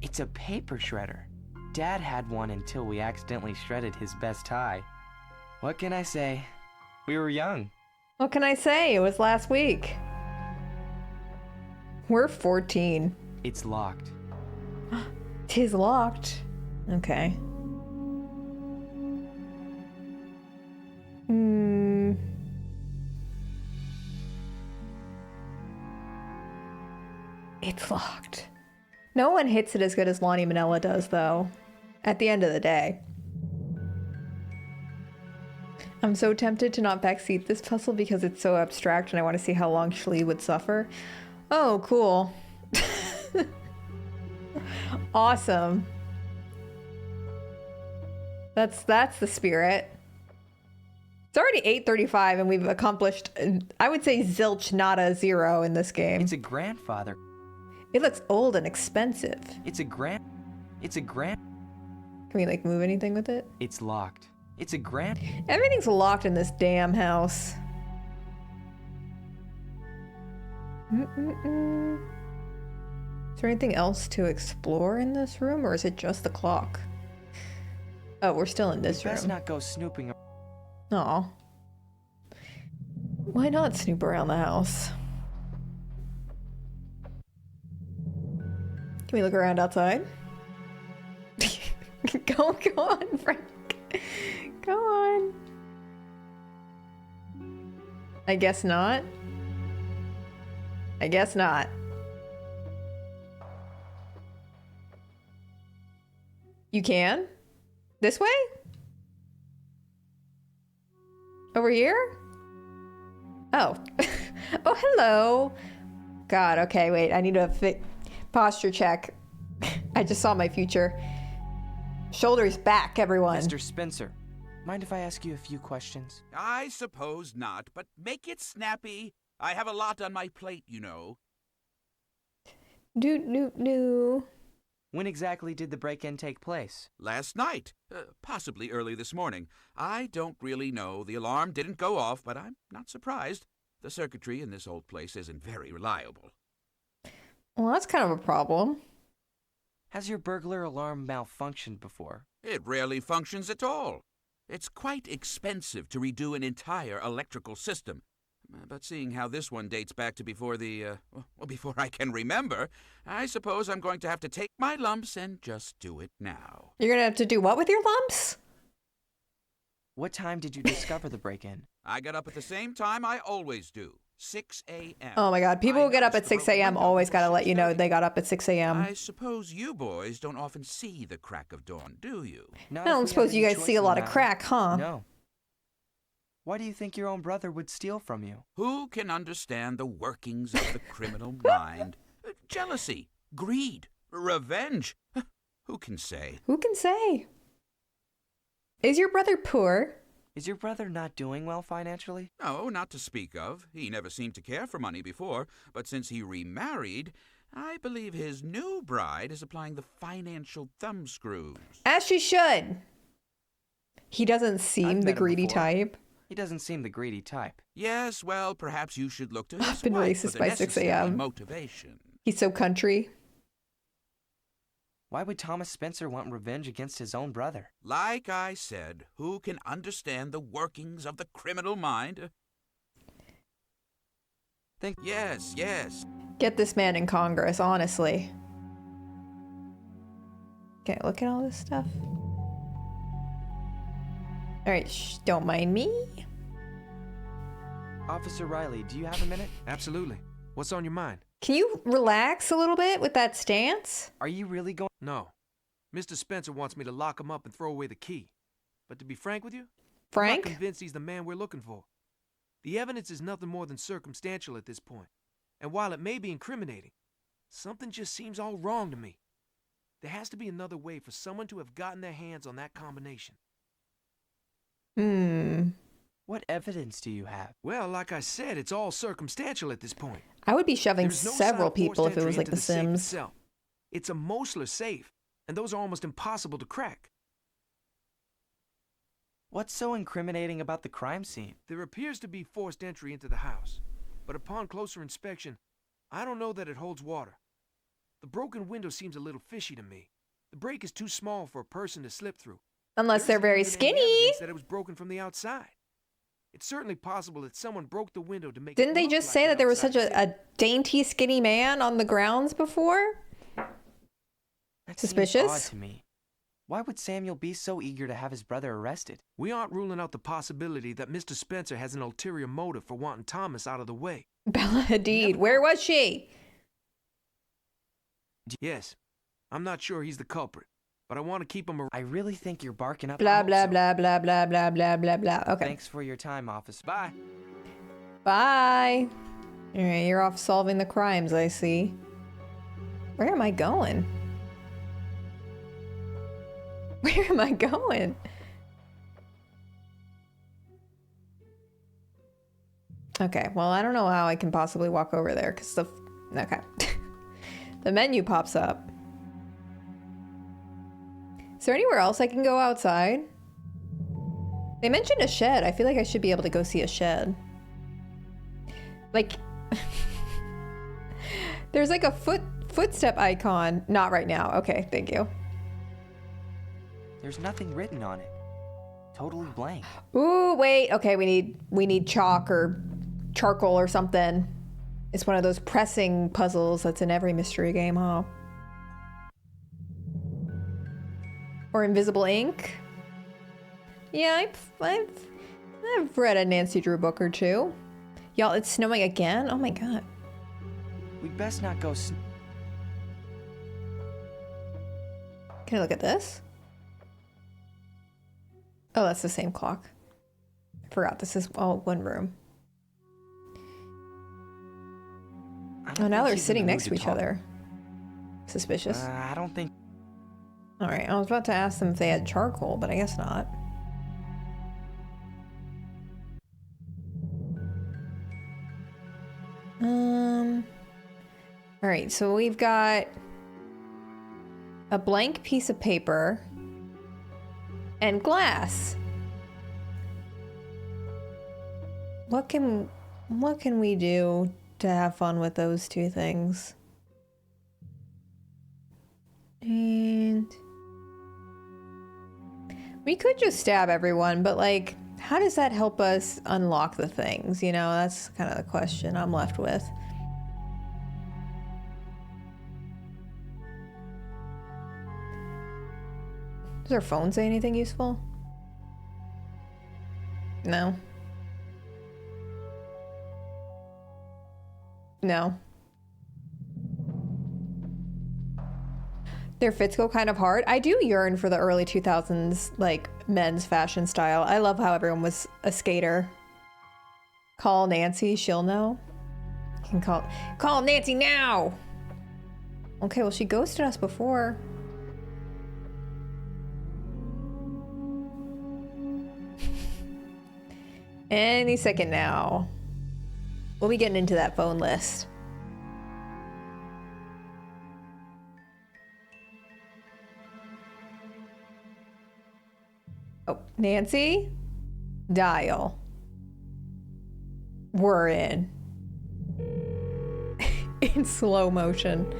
It's a paper shredder. Dad had one until we accidentally shredded his best tie. What can I say? We were young. What can I say? It was last week. We're 14. It's locked. Tis locked. Okay. It's locked. No one hits it as good as Lonnie Manella does, though. At the end of the day. I'm so tempted to not backseat this puzzle because it's so abstract and I want to see how long Shlee would suffer. Oh, cool. Awesome. That's the spirit. It's already 8:35 and we've accomplished, I would say, zilch, nada, zero in this game. It's a grandfather. It looks old and expensive. It's a grand... Can we, like, move anything with it? It's locked. It's a grand... Everything's locked in this damn house. Is there anything else to explore in this room, or is it just the clock? Oh, we're still in this Best room. not go snooping. Aw. Why not snoop around the house? Can we look around outside? Go on, Frank. Go on. I guess not. I guess not. You can? This way? Over here? Oh. Oh, hello. God, okay, wait. I need to posture check. I just saw my future. Shoulders back, everyone. Mr. Spencer, mind if I ask you a few questions? I suppose not, but make it snappy. I have a lot on my plate, you know. Do. When exactly did the break-in take place? Last night, possibly early this morning. I don't really know. The alarm didn't go off, but I'm not surprised. The circuitry in this old place isn't very reliable. Well, that's kind of a problem. Has your burglar alarm malfunctioned before? It rarely functions at all. It's quite expensive to redo an entire electrical system. But seeing how this one dates back to before before I can remember, I suppose I'm going to have to take my lumps and just do it now. You're gonna have to do what with your lumps? What time did you discover the break-in? I got up at the same time I always do, 6 a.m. Oh my god, people who get up at 6 a.m. always gotta let you know they got up at 6 a.m. I suppose you boys don't often see the crack of dawn, do you? Not I if don't we have suppose you any guys see choice a lot in of the crack, huh? matter. No. Why do you think your own brother would steal from you? Who can understand the workings of the criminal mind? Jealousy, greed, revenge. Who can say? Who can say? Is your brother poor? Is your brother not doing well financially? No, not to speak of. He never seemed to care for money before, but since he remarried, I believe his new bride is applying the financial thumbscrews. As she should. He doesn't seem I've the met him greedy before. type. He doesn't seem the greedy type. Yes, well, perhaps you should look to his I've been wife racist for the by 6 necessary a.m. motivation. He's so country. Why would Thomas Spencer want revenge against his own brother? Like I said, who can understand the workings of the criminal mind? Yes. Get this man in Congress, honestly. Okay, look at all this stuff. Alright, shh, don't mind me. Officer Riley, do you have a minute? Absolutely. What's on your mind? Can you relax a little bit with that stance? Are you really going? No. Mr. Spencer wants me to lock him up and throw away the key. But to be frank with you, Frank? I'm not convinced he's the man we're looking for. The evidence is nothing more than circumstantial at this point. And while it may be incriminating, something just seems all wrong to me. There has to be another way for someone to have gotten their hands on that combination. What evidence do you have? Well, like I said, it's all circumstantial at this point. I would be shoving There's no several sign of forced people if it entry was like into The safe Sims. itself. It's a Mosler safe, and those are almost impossible to crack. What's so incriminating about the crime scene? There appears to be forced entry into the house, but upon closer inspection, I don't know that it holds water. The broken window seems a little fishy to me. The break is too small for a person to slip through. Unless There they're isn't very even any skinny. evidence that it was broken from the outside. It's certainly possible that someone broke the window to make. Didn't it they look just like say an that there was outside such safe. a dainty, skinny man on the grounds before? That seems Suspicious? odd to me. Why would Samuel be so eager to have his brother arrested? We aren't ruling out the possibility that Mr. Spencer has an ulterior motive for wanting Thomas out of the way. Bella Hadid, where was she? Yes, I'm not sure he's the culprit, but I want to keep him around. I really think you're barking up. Blah, I hope blah, so. blah, blah, blah, blah, blah, blah, blah. Okay. Thanks for your time, officer. Bye. Bye. All right, you're off solving the crimes, I see. Where am I going? Where am I going? Okay, well, I don't know how I can possibly walk over there because the... Okay. The menu pops up. Is there anywhere else I can go outside? They mentioned a shed. I feel like I should be able to go see a shed. Like... There's like a footstep icon. Not right now. Okay, thank you. There's nothing written on it. Totally blank. Ooh, wait. Okay, we need chalk or charcoal or something. It's one of those pressing puzzles that's in every mystery game, huh? Or invisible ink. Yeah, I've read a Nancy Drew book or two. Y'all, it's snowing again? Oh my god. We'd best not go. Can I look at this? Oh, that's the same clock. I forgot this is all one room. Oh, now they're sitting next to each other. Suspicious. I don't think. All right, I was about to ask them if they had charcoal, but I guess not. All right, so we've got a blank piece of paper and glass. What can we do to have fun with those two things? And we could just stab everyone, but like, how does that help us unlock the things? You know, that's kind of the question I'm left with. Does our phone say anything useful? No. No. Their fits go kind of hard. I do yearn for the early 2000s, like, men's fashion style. I love how everyone was a skater. Call Nancy, she'll know. You can call Nancy now! Okay, well, she ghosted us before. Any second now. We'll be getting into that phone list. Oh, Nancy? Dial. We're in. In slow motion.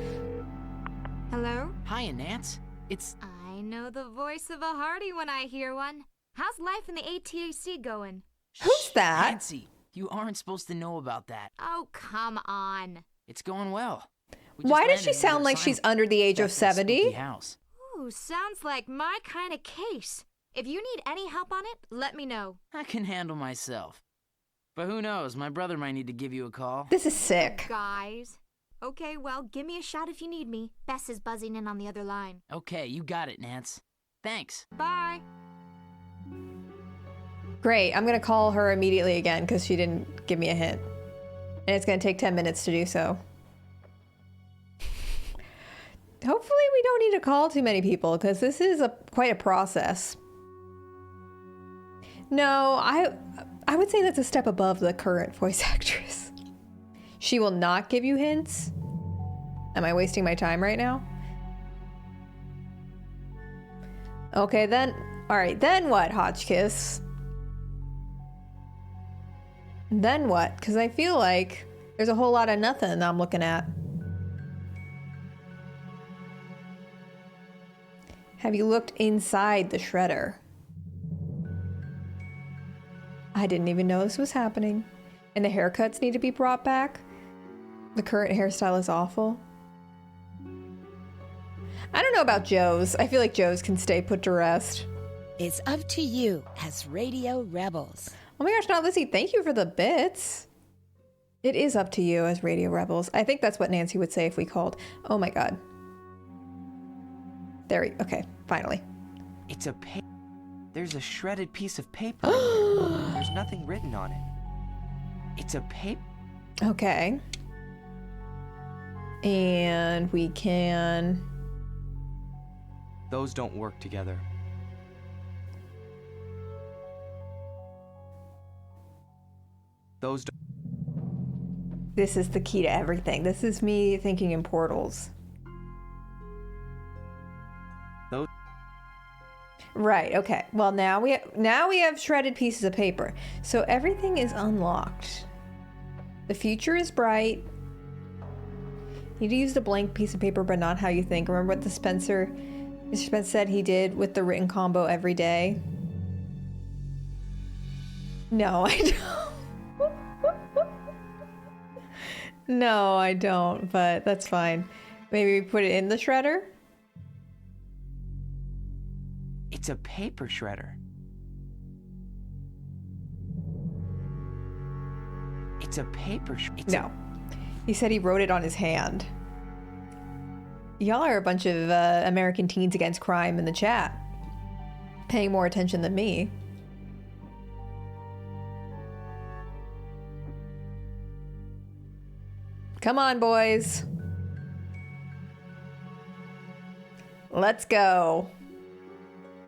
Hello? Hiya, Nance. It's... I know the voice of a hearty when I hear one. How's life in the ATAC going? Who's that? Nancy, you aren't supposed to know about that. Oh, come on. It's going well. We just Why does landed she another sound like she's assignment. under the age of That's in a spooky 70? house. Ooh, sounds like my kind of case. If you need any help on it, let me know. I can handle myself. But who knows, my brother might need to give you a call. This is sick. Guys. Okay, well, give me a shout if you need me. Bess is buzzing in on the other line. Okay, you got it, Nance. Thanks. Bye. Great, I'm gonna call her immediately again because she didn't give me a hint. And it's gonna take 10 minutes to do so. Hopefully we don't need to call too many people because this is quite a process. No, I would say that's a step above the current voice actress. She will not give you hints. Am I wasting my time right now? Okay, then. All right, then what, Hotchkiss? Then what? Because I feel like there's a whole lot of nothing I'm looking at. Have you looked inside the shredder? I didn't even know this was happening. And the haircuts need to be brought back. The current hairstyle is awful. I don't know about Joe's. I feel like Joe's can stay put to rest. It's up to you as Radio Rebels. Oh my gosh, now Lizzie, thank you for the bits. It is up to you as Radio Rebels. I think that's what Nancy would say if we called. Oh my god. Okay, finally. It's a There's a shredded piece of paper. There's nothing written on it. It's a paper. Okay. And we can... Those don't work together. Those don't... This is the key to everything. This is me thinking in portals. Those... Right, okay. Well, now we have shredded pieces of paper. So everything is unlocked. The future is bright. You used a blank piece of paper, but not how you think. Remember what Mr. Spence said he did with the written combo every day? No, I don't. No, I don't, but that's fine. Maybe we put it in the shredder? It's a paper shredder. It's a paper shredder. No. He said he wrote it on his hand. Y'all are a bunch of American teens against crime in the chat. Paying more attention than me. Come on, boys. Let's go.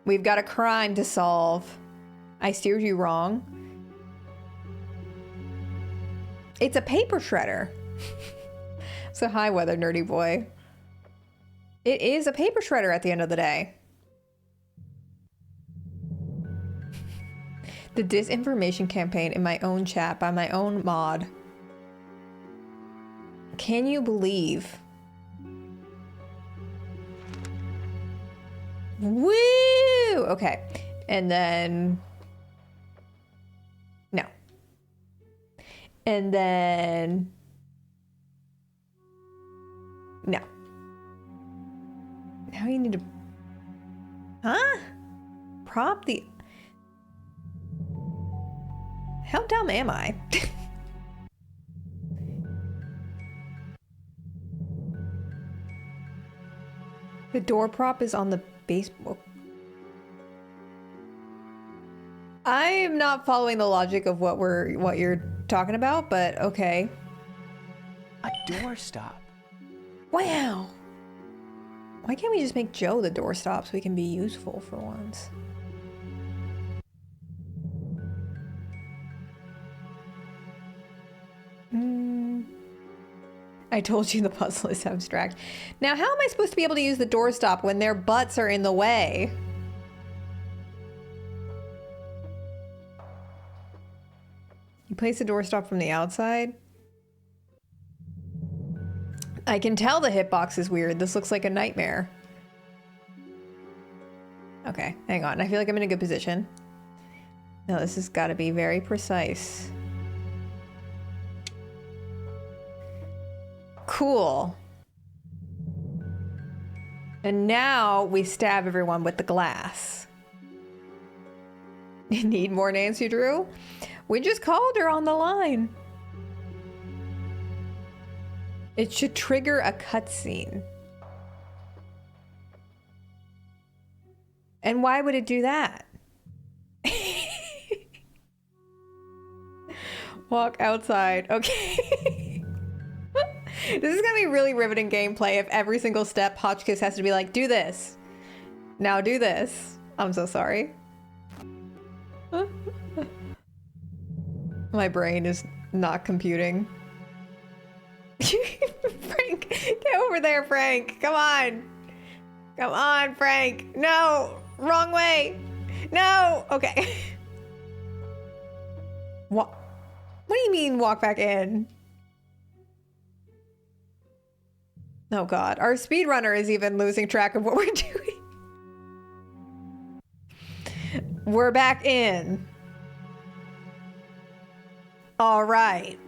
We've got a crime to solve. I steered you wrong. It's a paper shredder. So hi, weather nerdy boy. It is a paper shredder at the end of the day. The disinformation campaign in my own chat by my own mod. Can you believe? Woo! Okay. And then... No. And then... No. Now you need to... Huh? Prop the... How dumb am I? The door prop is on the baseboard. I'm not following the logic of what you're talking about, but okay. A doorstop. Wow. Why can't we just make Joe the doorstop so he can be useful for once? I told you the puzzle is abstract. Now, how am I supposed to be able to use the doorstop when their butts are in the way? You place the doorstop from the outside? I can tell the hitbox is weird. This looks like a nightmare. Okay, hang on. I feel like I'm in a good position. No, this has got to be very precise. Cool. And now we stab everyone with the glass. You need more Nancy Drew? We just called her on the line. It should trigger a cutscene. And why would it do that? Walk outside. Okay. This is gonna be really riveting gameplay if every single step Hotchkiss has to be like, do this. Now do this. I'm so sorry. My brain is not computing. Frank, get over there, Frank. Come on. Come on, Frank. No, wrong way. No. Okay. What do you mean walk back in? Oh God, our speedrunner is even losing track of what we're doing. We're back in. All right.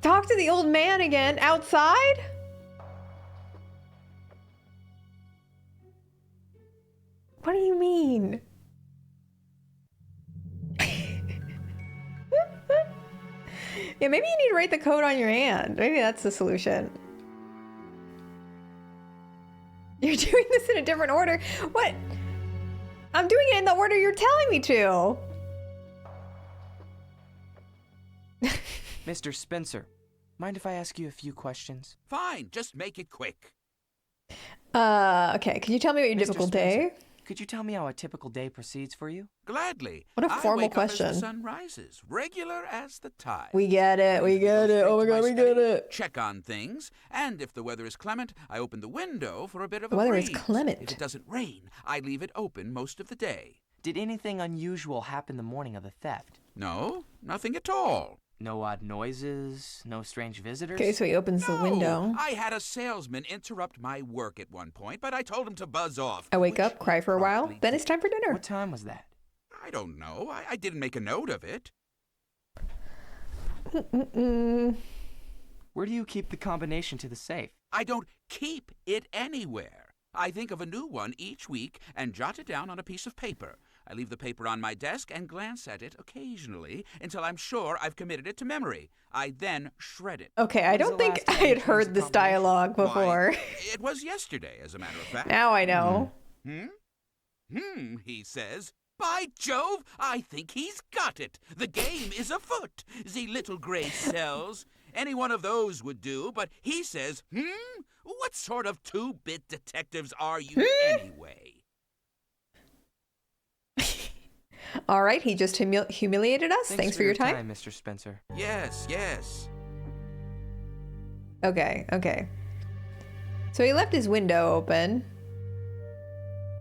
Talk to the old man again outside? What do you mean? Yeah, maybe you need to write the code on your hand. Maybe that's the solution. You're doing this in a different order. What? I'm doing it in the order you're telling me to. Mr. Spencer, mind if I ask you a few questions? Fine, just make it quick. Okay. Can you tell me what your Mr. typical Spencer, day? Could you tell me how a typical day proceeds for you? Gladly. What a formal I wake question. Up as the sun rises, regular as the tide. We get it. We get it. Oh my God, we get it. Check on things, and if the weather is clement, I open the window for a bit of a The weather breeze. is clement. If it doesn't rain, I leave it open most of the day. Did anything unusual happen the morning of the theft? No, nothing at all. No odd noises? No strange visitors? Okay, so he opens the window. I had a salesman interrupt my work at one point, but I told him to buzz off. I wake up, cry for a while, then it's time for dinner. What time was that? I don't know. I didn't make a note of it. Where do you keep the combination to the safe? I don't keep it anywhere. I think of a new one each week and jot it down on a piece of paper. I leave the paper on my desk and glance at it occasionally until I'm sure I've committed it to memory. I then shred it. Okay, I don't think I had heard this dialogue before. Why, it was yesterday, as a matter of fact. Now I know. He says. By Jove, I think he's got it. The game is afoot. The little gray cells. Any one of those would do, but he says, What sort of two-bit detectives are you anyway? All right, he just humiliated us. Thanks for your time, Mr. Spencer. Yes. Okay. So he left his window open.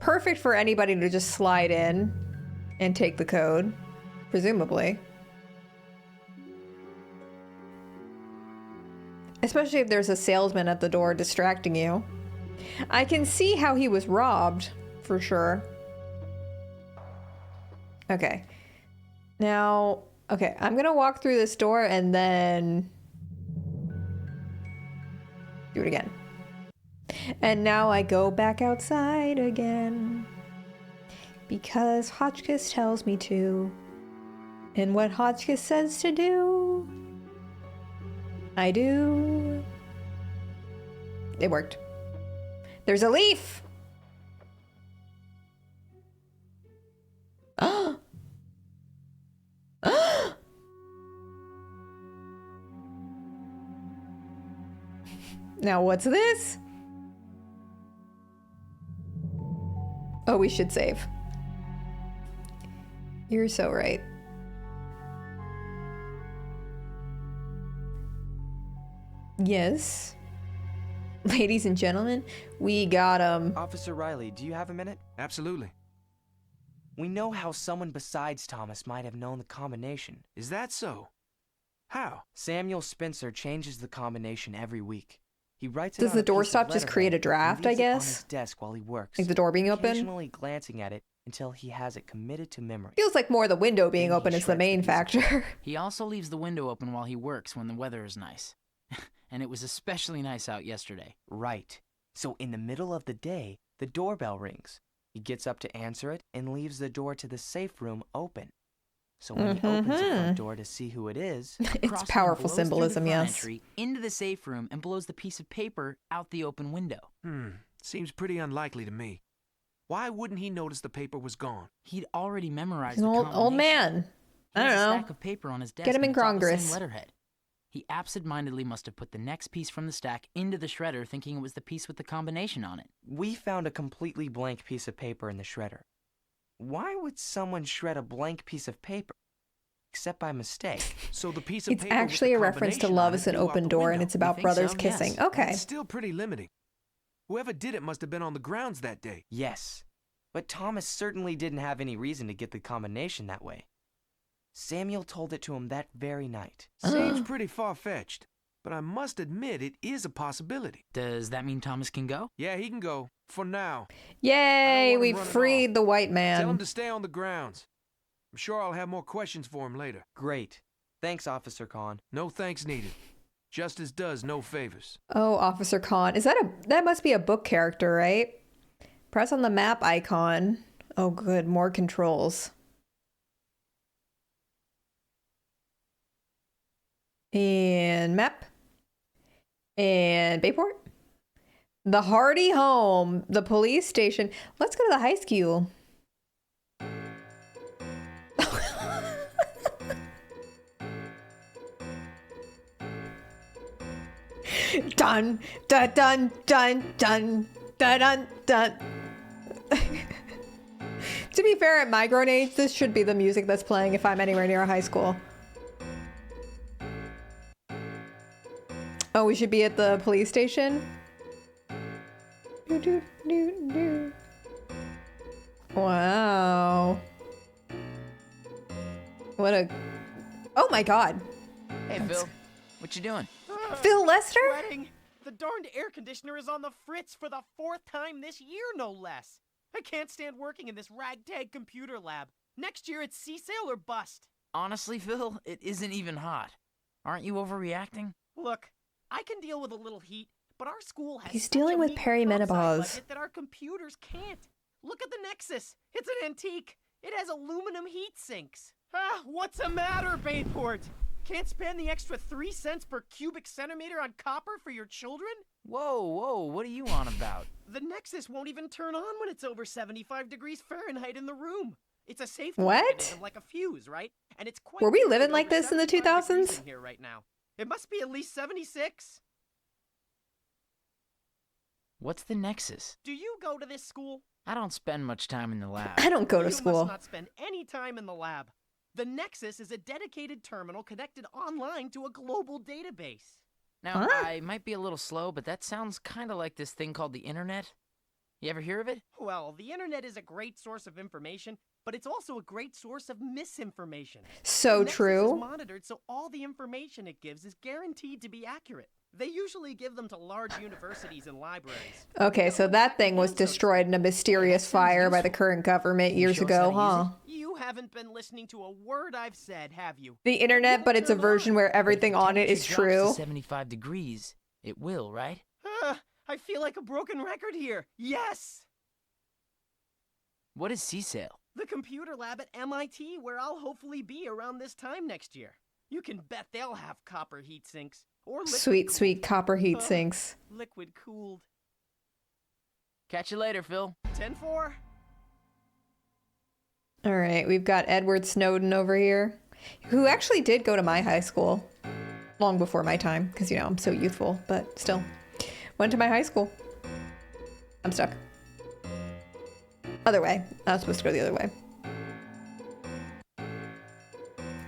Perfect for anybody to just slide in and take the code, presumably. Especially if there's a salesman at the door distracting you. I can see how he was robbed, for sure. Okay. Now, okay, I'm gonna walk through this door and then do it again. And now I go back outside again. Because Hotchkiss tells me to. And what Hotchkiss says to do, I do. It worked. There's a leaf! Now what's this? Oh, we should save. You're so right. Yes. Ladies and gentlemen, we got Officer Riley, do you have a minute? Absolutely. We know how someone besides Thomas might have known the combination. Is that so? How? Samuel Spencer changes the combination every week. He writes it Does on the a piece of doorstop just create a letterhead draft, and I leaves it on guess? his desk while he works. Like the door being open? Occasionally glancing at it until he has it committed to memory. Feels like more the window being Then he open is the shreds main piece of factor. He also leaves the window open while he works when the weather is nice. And it was especially nice out yesterday. Right. So in the middle of the day, the doorbell rings. He gets up to answer it and leaves the door to the safe room open. So when he opens the front door to see who it is, It's Crossman powerful blows through the symbolism, front yes. entry, into the safe room and blows the piece of paper out the open window. Seems pretty unlikely to me. Why wouldn't he notice the paper was gone? He'd already memorized He's an the old man. I He don't has a know. stack of paper on his desk. Get him in and it's all the same Congress. letterhead. He absent-mindedly must have put the next piece from the stack into the shredder, thinking it was the piece with the combination on it. we found a completely blank piece of paper in the shredder. Why would someone shred a blank piece of paper? Except by mistake. So the piece of It's paper with actually the a reference to combination Love on is it an blew out Open the Door, and window. it's about think brothers so? kissing. Yes. Okay. That's still pretty limiting. Whoever did it must have been on the grounds that day. Yes, but Thomas certainly didn't have any reason to get the combination that way. Samuel told it to him that very night. Seems pretty far-fetched, but I must admit it is a possibility. Does that mean Thomas can go? Yeah, he can go, for now. Yay, wanna we run it freed the white Tell him man. to stay on the grounds. I'm sure I'll have more questions for him later. Great. Thanks, Officer Kahn. No thanks needed. Justice does no favors. Oh, Officer Kahn. That must be a book character, right? Press on the map icon. Oh good, more controls. And map. And Bayport. The Hardy home. The police station. Let's go to the high school. Dun dun dun dun dun dun dun dun. To be fair, at my grown age, this should be the music that's playing if I'm anywhere near a high school. Oh, we should be at the police station? Do, do, do, do. Wow. What a... Oh my god. Hey, Phil. What you doing? Phil Lester? Sweating. The darned air conditioner is on the fritz for the 4th time this year, no less. I can't stand working in this ragtag computer lab. Next year it's sea sail or bust. Honestly, Phil, it isn't even hot. Aren't you overreacting? Look, I can deal with a little heat, but our school has He's such dealing a with meager perimenopause. budget that our computers can't. Look at the Nexus. It's an antique. It has aluminum heat sinks. Ah, what's the matter, Bayport? Can't spend the extra 3 cents per cubic centimeter on copper for your children? Whoa, what are you on about? The Nexus won't even turn on when it's over 75 degrees Fahrenheit in the room. It's a safety What? mechanism like a fuse, right? And it's quite Were we cold living over like this in the 75 degrees 2000s? in here right now. It must be at least 76. What's the Nexus? Do you go to this school? I don't spend much time in the lab. I don't go to You school. must not spend any time in the lab. The Nexus is a dedicated terminal connected online to a global database. Now, Huh? I might be a little slow, but that sounds kind of like this thing called the internet. You ever hear of it? Well, the internet is a great source of information, but it's also a great source of misinformation. So The Nexus is true. monitored, so all the information it gives is guaranteed to be accurate. They usually give them to large universities and libraries. Okay, so that thing was destroyed in a mysterious fire by the current government years ago, huh? You haven't been listening to a word I've said, have you? The internet, but it's a version where everything on it is true. 75 degrees. It will, right? I feel like a broken record here. Yes! What is CSAIL? The computer lab at MIT, where I'll hopefully be around this time next year. You can bet they'll have copper heat sinks. Or Sweet, sweet copper heat sinks. Liquid cooled. Catch you later, Phil. 10-4. All right, we've got Edward Snowden over here, who actually did go to my high school long before my time, because, you know, I'm so youthful, but still. Went to my high school. I'm stuck. Other way. I was supposed to go the other way.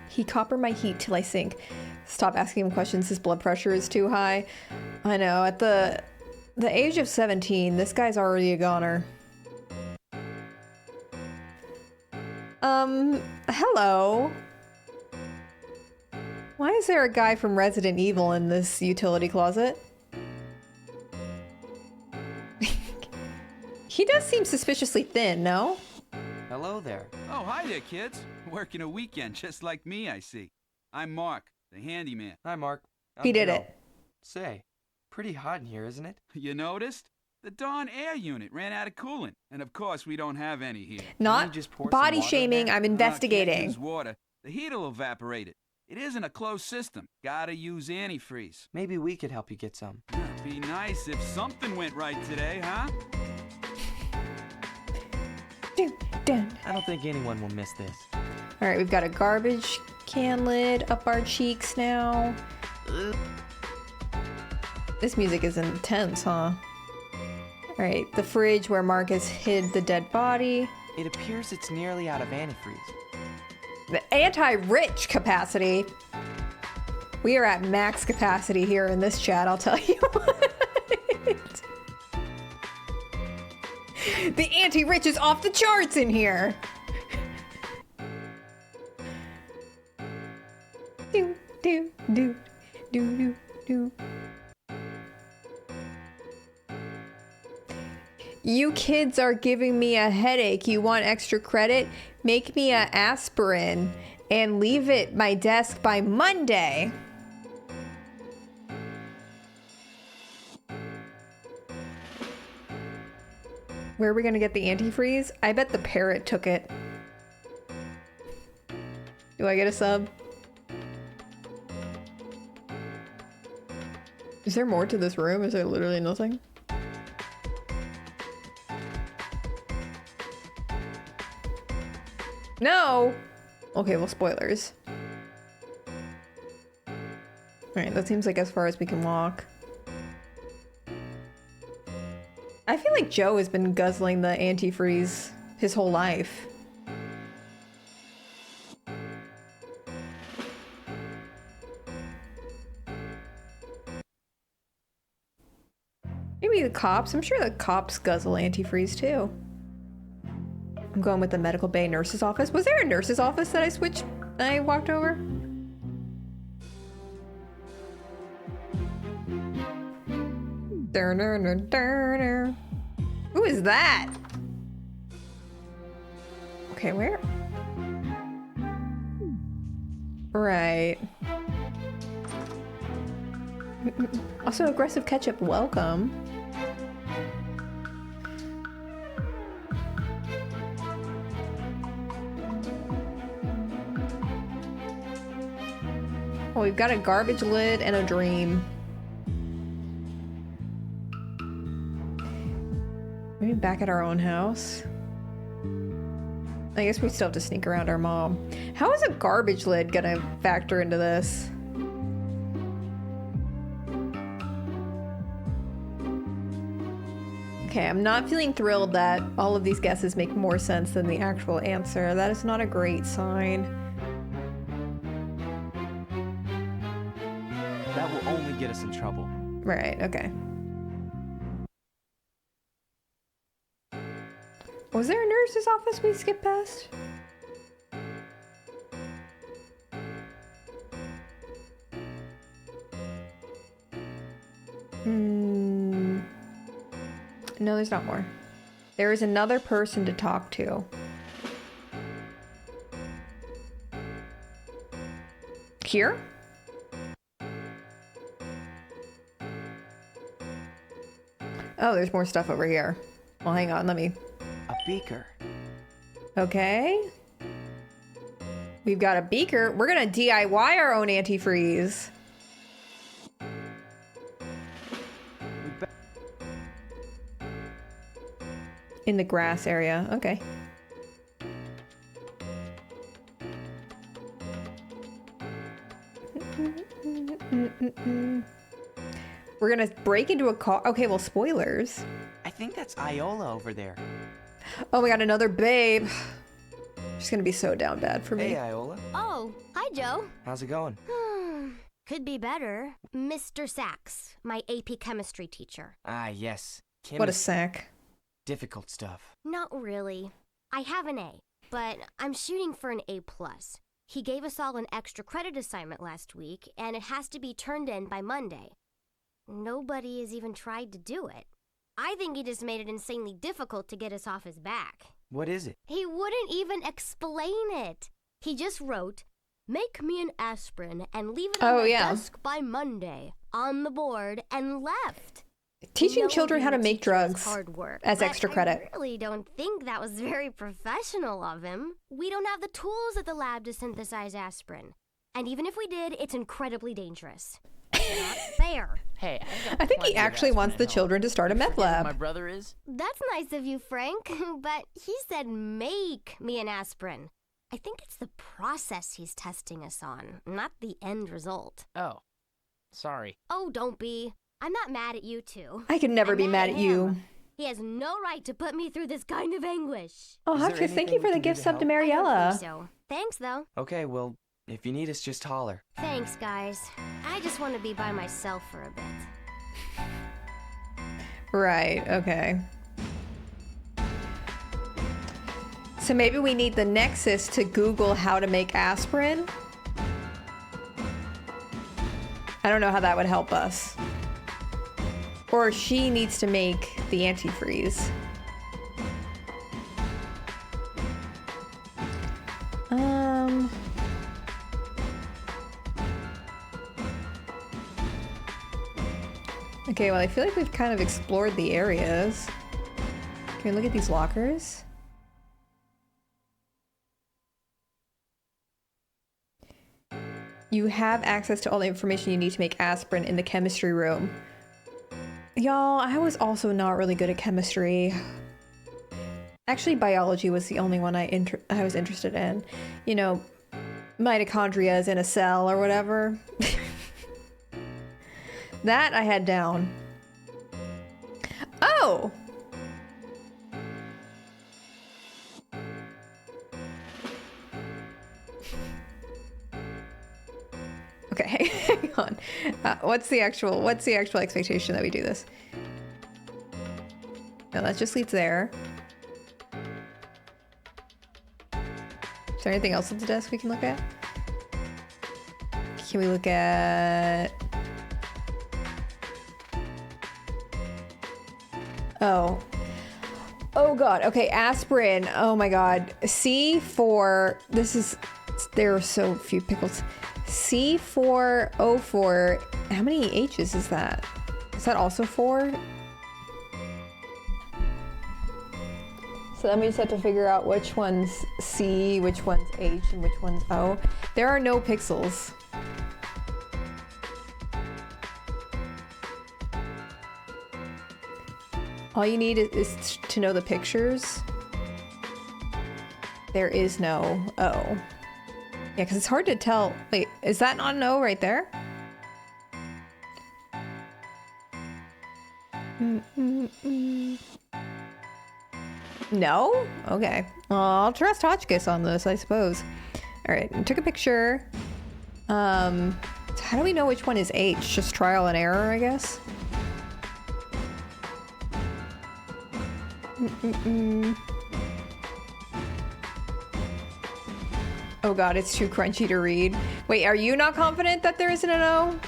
He copper my heat till I sink. Stop asking him questions. His blood pressure is too high. I know. At the age of 17, this guy's already a goner. Hello. Why is there a guy from Resident Evil in this utility closet? He does seem suspiciously thin, no? Hello there. Oh, hi there, kids. Working a weekend just like me, I see. I'm Mark, the handyman. Hi, Mark. He did Joe. it. Say, pretty hot in here, isn't it? You noticed? The darn air unit ran out of coolant. And of course, we don't have any here. Not just pour some body water in shaming, there? I'm Can't investigating. use water. The heat'll evaporate it. It isn't a closed system. Gotta use antifreeze. Maybe we could help you get some. Be nice if something went right today, huh? I don't think anyone will miss this. All right, we've got a garbage can lid up our cheeks now. This music is intense, huh? All right, the fridge where Marcus hid the dead body. It appears it's nearly out of antifreeze. The anti-rich capacity. We are at max capacity here in this chat, I'll tell you what. The anti-rich is off the charts in here. Do, do, do, do, do, do. You kids are giving me a headache. You want extra credit? Make me a aspirin and leave it my desk by Monday. Where are we gonna get the antifreeze? I bet the parrot took it. Do I get a sub? Is there more to this room? Is there literally nothing? No! Okay, well, spoilers. Alright, that seems like as far as we can walk. I feel like Joe has been guzzling the antifreeze his whole life. Maybe the cops. I'm sure the cops guzzle antifreeze too. I'm going with the medical bay nurse's office. Was there a nurse's office that I walked over? Who is that? Okay, where? Right. Also, aggressive ketchup, welcome. Oh, we've got a garbage lid and a dream. Maybe back at our own house. I guess we still have to sneak around our mom. How is a garbage lid gonna factor into this? Okay, I'm not feeling thrilled that all of these guesses make more sense than the actual answer. That is not a great sign. That will only get us in trouble. Right, okay. Was there a nurse's office we skipped past? No, there's not more. There is another person to talk to. Here? Oh, there's more stuff over here. Well, hang on, let me... A beaker. Okay. We've got a beaker. We're gonna DIY our own antifreeze. In the grass area. Okay. We're gonna break into a car. Okay, well, spoilers. I think that's Iola over there. Oh my god, another babe. She's gonna be so down bad for me. Hey, Iola. Oh, hi, Joe. How's it going? Could be better. Mr. Sachs, my AP chemistry teacher. Ah, yes. What a sack. Difficult stuff. Not really. I have an A, but I'm shooting for an A+. He gave us all an extra credit assignment last week, and it has to be turned in by Monday. Nobody has even tried to do it. I think he just made it insanely difficult to get us off his back. What is it? He wouldn't even explain it. He just wrote, "Make me an aspirin and leave it on my desk by Monday," on the board, and left. Teaching children how to make drugs hard work, as extra credit. I really don't think that was very professional of him. We don't have the tools at the lab to synthesize aspirin. And even if we did, it's incredibly dangerous. Not fair. Hey, I think he actually wants the children to start a meth lab. My brother is? That's nice of you, Frank, but he said make me an aspirin. I think it's the process he's testing us on, not the end result. Oh, sorry. Oh, don't be. I'm not mad at you two. I could never be mad at you. He has no right to put me through this kind of anguish. Oh, Hutchins, thank you for the gift sub to Mariella. I don't think so. Thanks, though. Okay, well, if you need us, just holler. Thanks, guys. I just want to be by myself for a bit. Right, okay. So maybe we need the Nexus to Google how to make aspirin? I don't know how that would help us. Or she needs to make the antifreeze. Okay, well, I feel like we've kind of explored the areas. Can we look at these lockers? You have access to all the information you need to make aspirin in the chemistry room. Y'all, I was also not really good at chemistry. Actually, biology was the only one I was interested in. You know, mitochondria is in a cell or whatever. That I had down. Oh! Okay, hang on. What's the actual expectation that we do this? No, that just leads there. Is there anything else on the desk we can look at? Can we look at... Oh god. Okay, aspirin. Oh my god. C4. There are so few pickles. C404. How many H's is that? Is that also 4? So then we just have to figure out which one's C, which one's H, and which one's O. There are no pixels. All you need is to know the pictures. There is no O. Yeah, because it's hard to tell. Wait, is that not an O right there? No? Okay. Well, I'll trust Hotchkiss on this, I suppose. All right, I took a picture. So how do we know which one is H? Just trial and error, I guess? Oh god, it's too crunchy to read. Wait, are you not confident that there isn't an O?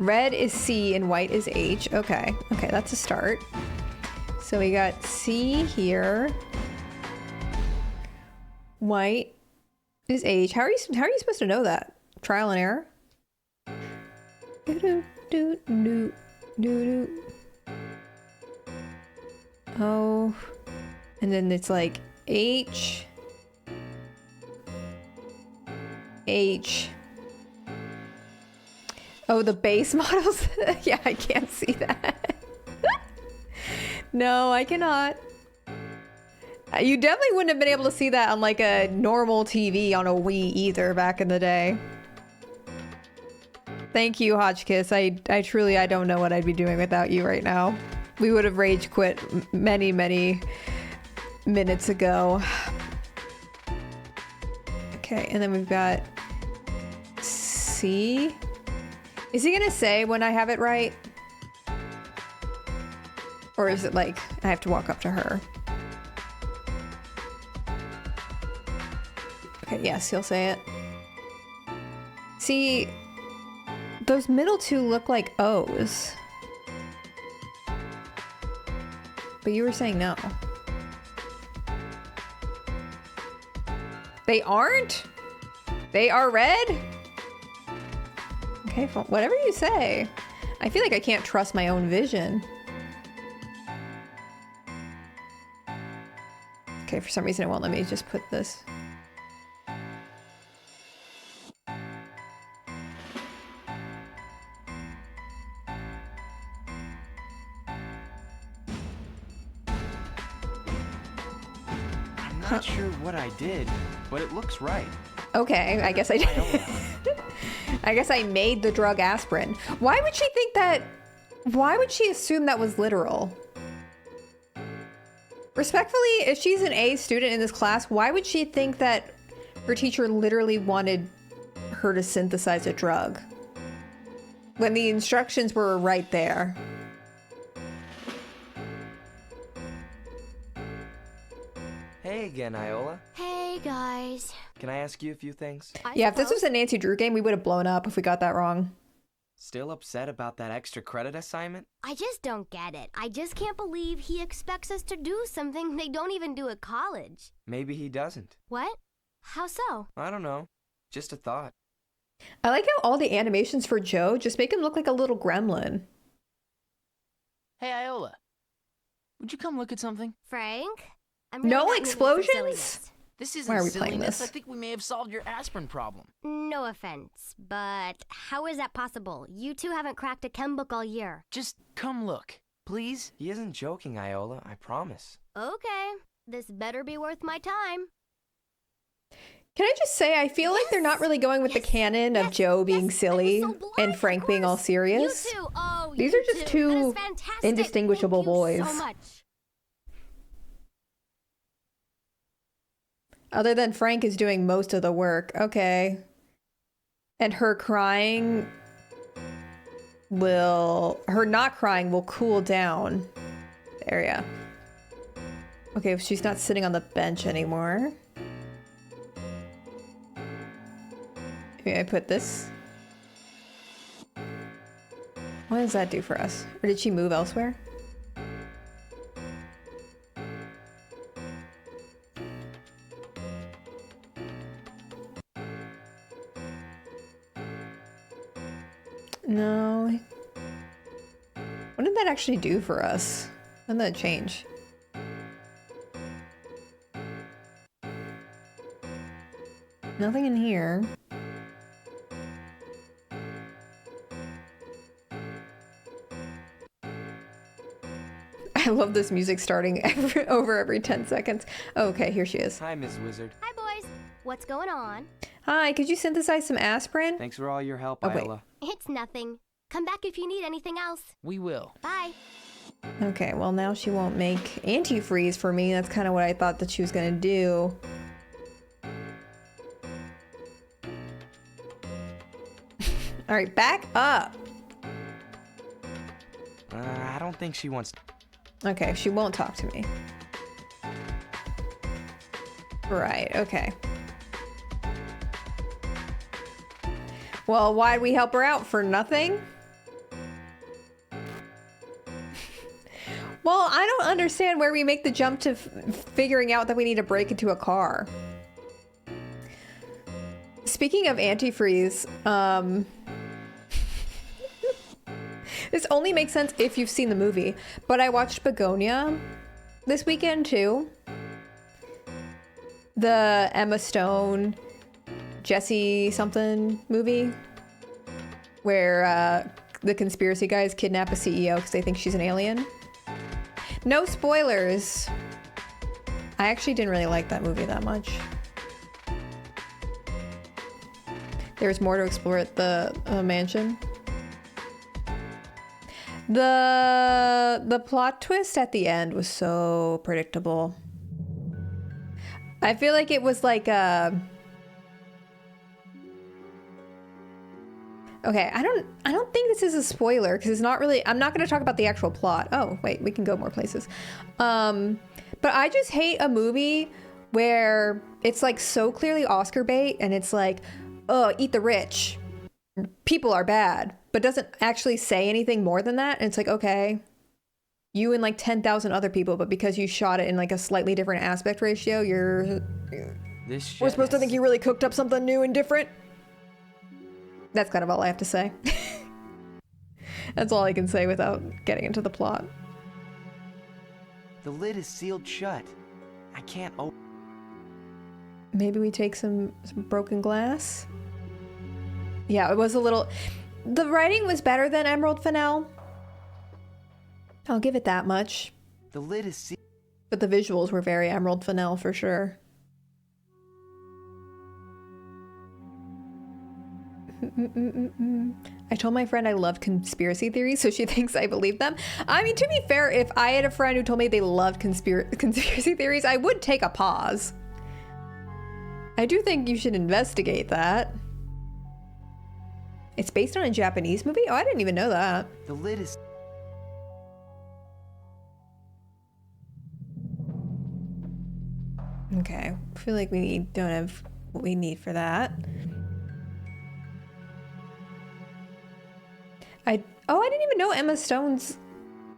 Red is C and white is H. Okay. Okay, that's a start. So we got C here. White is H. How are you supposed to know that? Trial and error? Oh. And then it's like H. H. Oh, the base models? Yeah, I can't see that. No, I cannot. You definitely wouldn't have been able to see that on like a normal TV on a Wii either back in the day. Thank you, Hotchkiss. I truly don't know what I'd be doing without you right now. We would have rage quit many, many minutes ago. Okay, and then we've got C. Is he gonna say when I have it right? Or is it like I have to walk up to her? Okay, yes, he'll say it. See, those middle two look like O's. But you were saying no. They aren't? They are red? Okay, whatever you say. I feel like I can't trust my own vision. Okay, for some reason it won't let me just put this. I'm not sure what I did, but it looks right. Okay, I guess I did. I guess I made the drug aspirin. Why would she think that? Why would she assume that was literal? Respectfully, if she's an A student in this class, why would she think that her teacher literally wanted her to synthesize a drug when the instructions were right there? Hey again, Iola. Hey, guys. Can I ask you a few things? Yeah, if this was a Nancy Drew game, we would have blown up if we got that wrong. Still upset about that extra credit assignment? I just don't get it. I just can't believe he expects us to do something they don't even do at college. Maybe he doesn't. What? How so? I don't know. Just a thought. I like how all the animations for Joe just make him look like a little gremlin. Hey, Iola. Would you come look at something? Frank? I'm really No not in the mood for explosions? silliness. This isn't Why are we playing silliness. this? I think we may have solved your aspirin problem. No offense, but how is that possible? You two haven't cracked a chem book all year. Just come look, please. He isn't joking, Iola, I promise. Okay, this better be worth my time. Can I just say, I feel like they're not really going with the canon of Joe being silly and Frank being all serious. You two, oh, These you are just two. That two is fantastic. indistinguishable Thank you boys. so much. Other than Frank is doing most of the work. Okay. And her not crying will cool down the area. Okay, she's not sitting on the bench anymore. Maybe I put this. What does that do for us? Or did she move elsewhere? No. What did that actually do for us? When did that change? Nothing in here. I love this music starting over every 10 seconds. Oh, okay, here she is. Hi, Ms. Wizard. Hi, boys. What's going on? Hi, could you synthesize some aspirin? Thanks for all your help, Oh, wait. Iola. It's nothing. Come back if you need anything else. We will. Bye. Okay, well now she won't make antifreeze for me. That's kind of what I thought that she was gonna do. All right, back up. I don't think she wants... Okay, she won't talk to me. Right, okay. Well, why'd we help her out? For nothing? understand where we make the jump to figuring out that we need to break into a car. Speaking of antifreeze, this only makes sense if you've seen the movie, but I watched Begonia this weekend too. The Emma Stone, Jesse something movie where the conspiracy guys kidnap a CEO because they think she's an alien. No spoilers. I actually didn't really like that movie that much. There's more to explore at the mansion. The plot twist at the end was so predictable. I feel like it was like a... Okay, I don't think this is a spoiler because it's not really... I'm not going to talk about the actual plot. Oh, wait, we can go more places. But I just hate a movie where it's like so clearly Oscar bait and it's like, oh, eat the rich. People are bad, but doesn't actually say anything more than that. And it's like, okay, you and like 10,000 other people, but because you shot it in like a slightly different aspect ratio, we're supposed to think you really cooked up something new and different. That's kind of all I have to say. That's all I can say without getting into the plot. The lid is sealed shut. I can't open. Maybe we take some broken glass? Yeah, it was a little... The writing was better than Emerald Fennell. I'll give it that much. The lid is sealed. But the visuals were very Emerald Fennell for sure. I told my friend I love conspiracy theories, so she thinks I believe them. I mean, to be fair, if I had a friend who told me they loved conspiracy theories, I would take a pause. I do think you should investigate that. It's based on a Japanese movie? Oh, I didn't even know that. The lid is... Okay, I feel like we don't have what we need for that. I didn't even know Emma Stone's...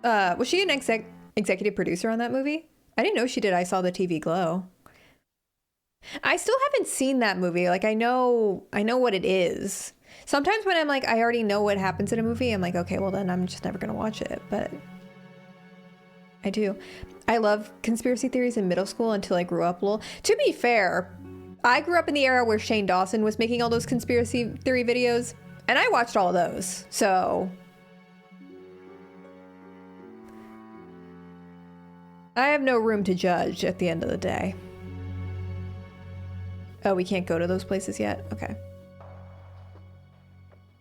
was she an executive producer on that movie? I didn't know she did I Saw the TV Glow. I still haven't seen that movie. Like, I know what it is. Sometimes when I'm like, I already know what happens in a movie, I'm like, okay, well then I'm just never gonna watch it. But I do. I love conspiracy theories in middle school until I grew up a little. To be fair, I grew up in the era where Shane Dawson was making all those conspiracy theory videos, and I watched all of those, so... I have no room to judge at the end of the day. Oh, we can't go to those places yet? Okay.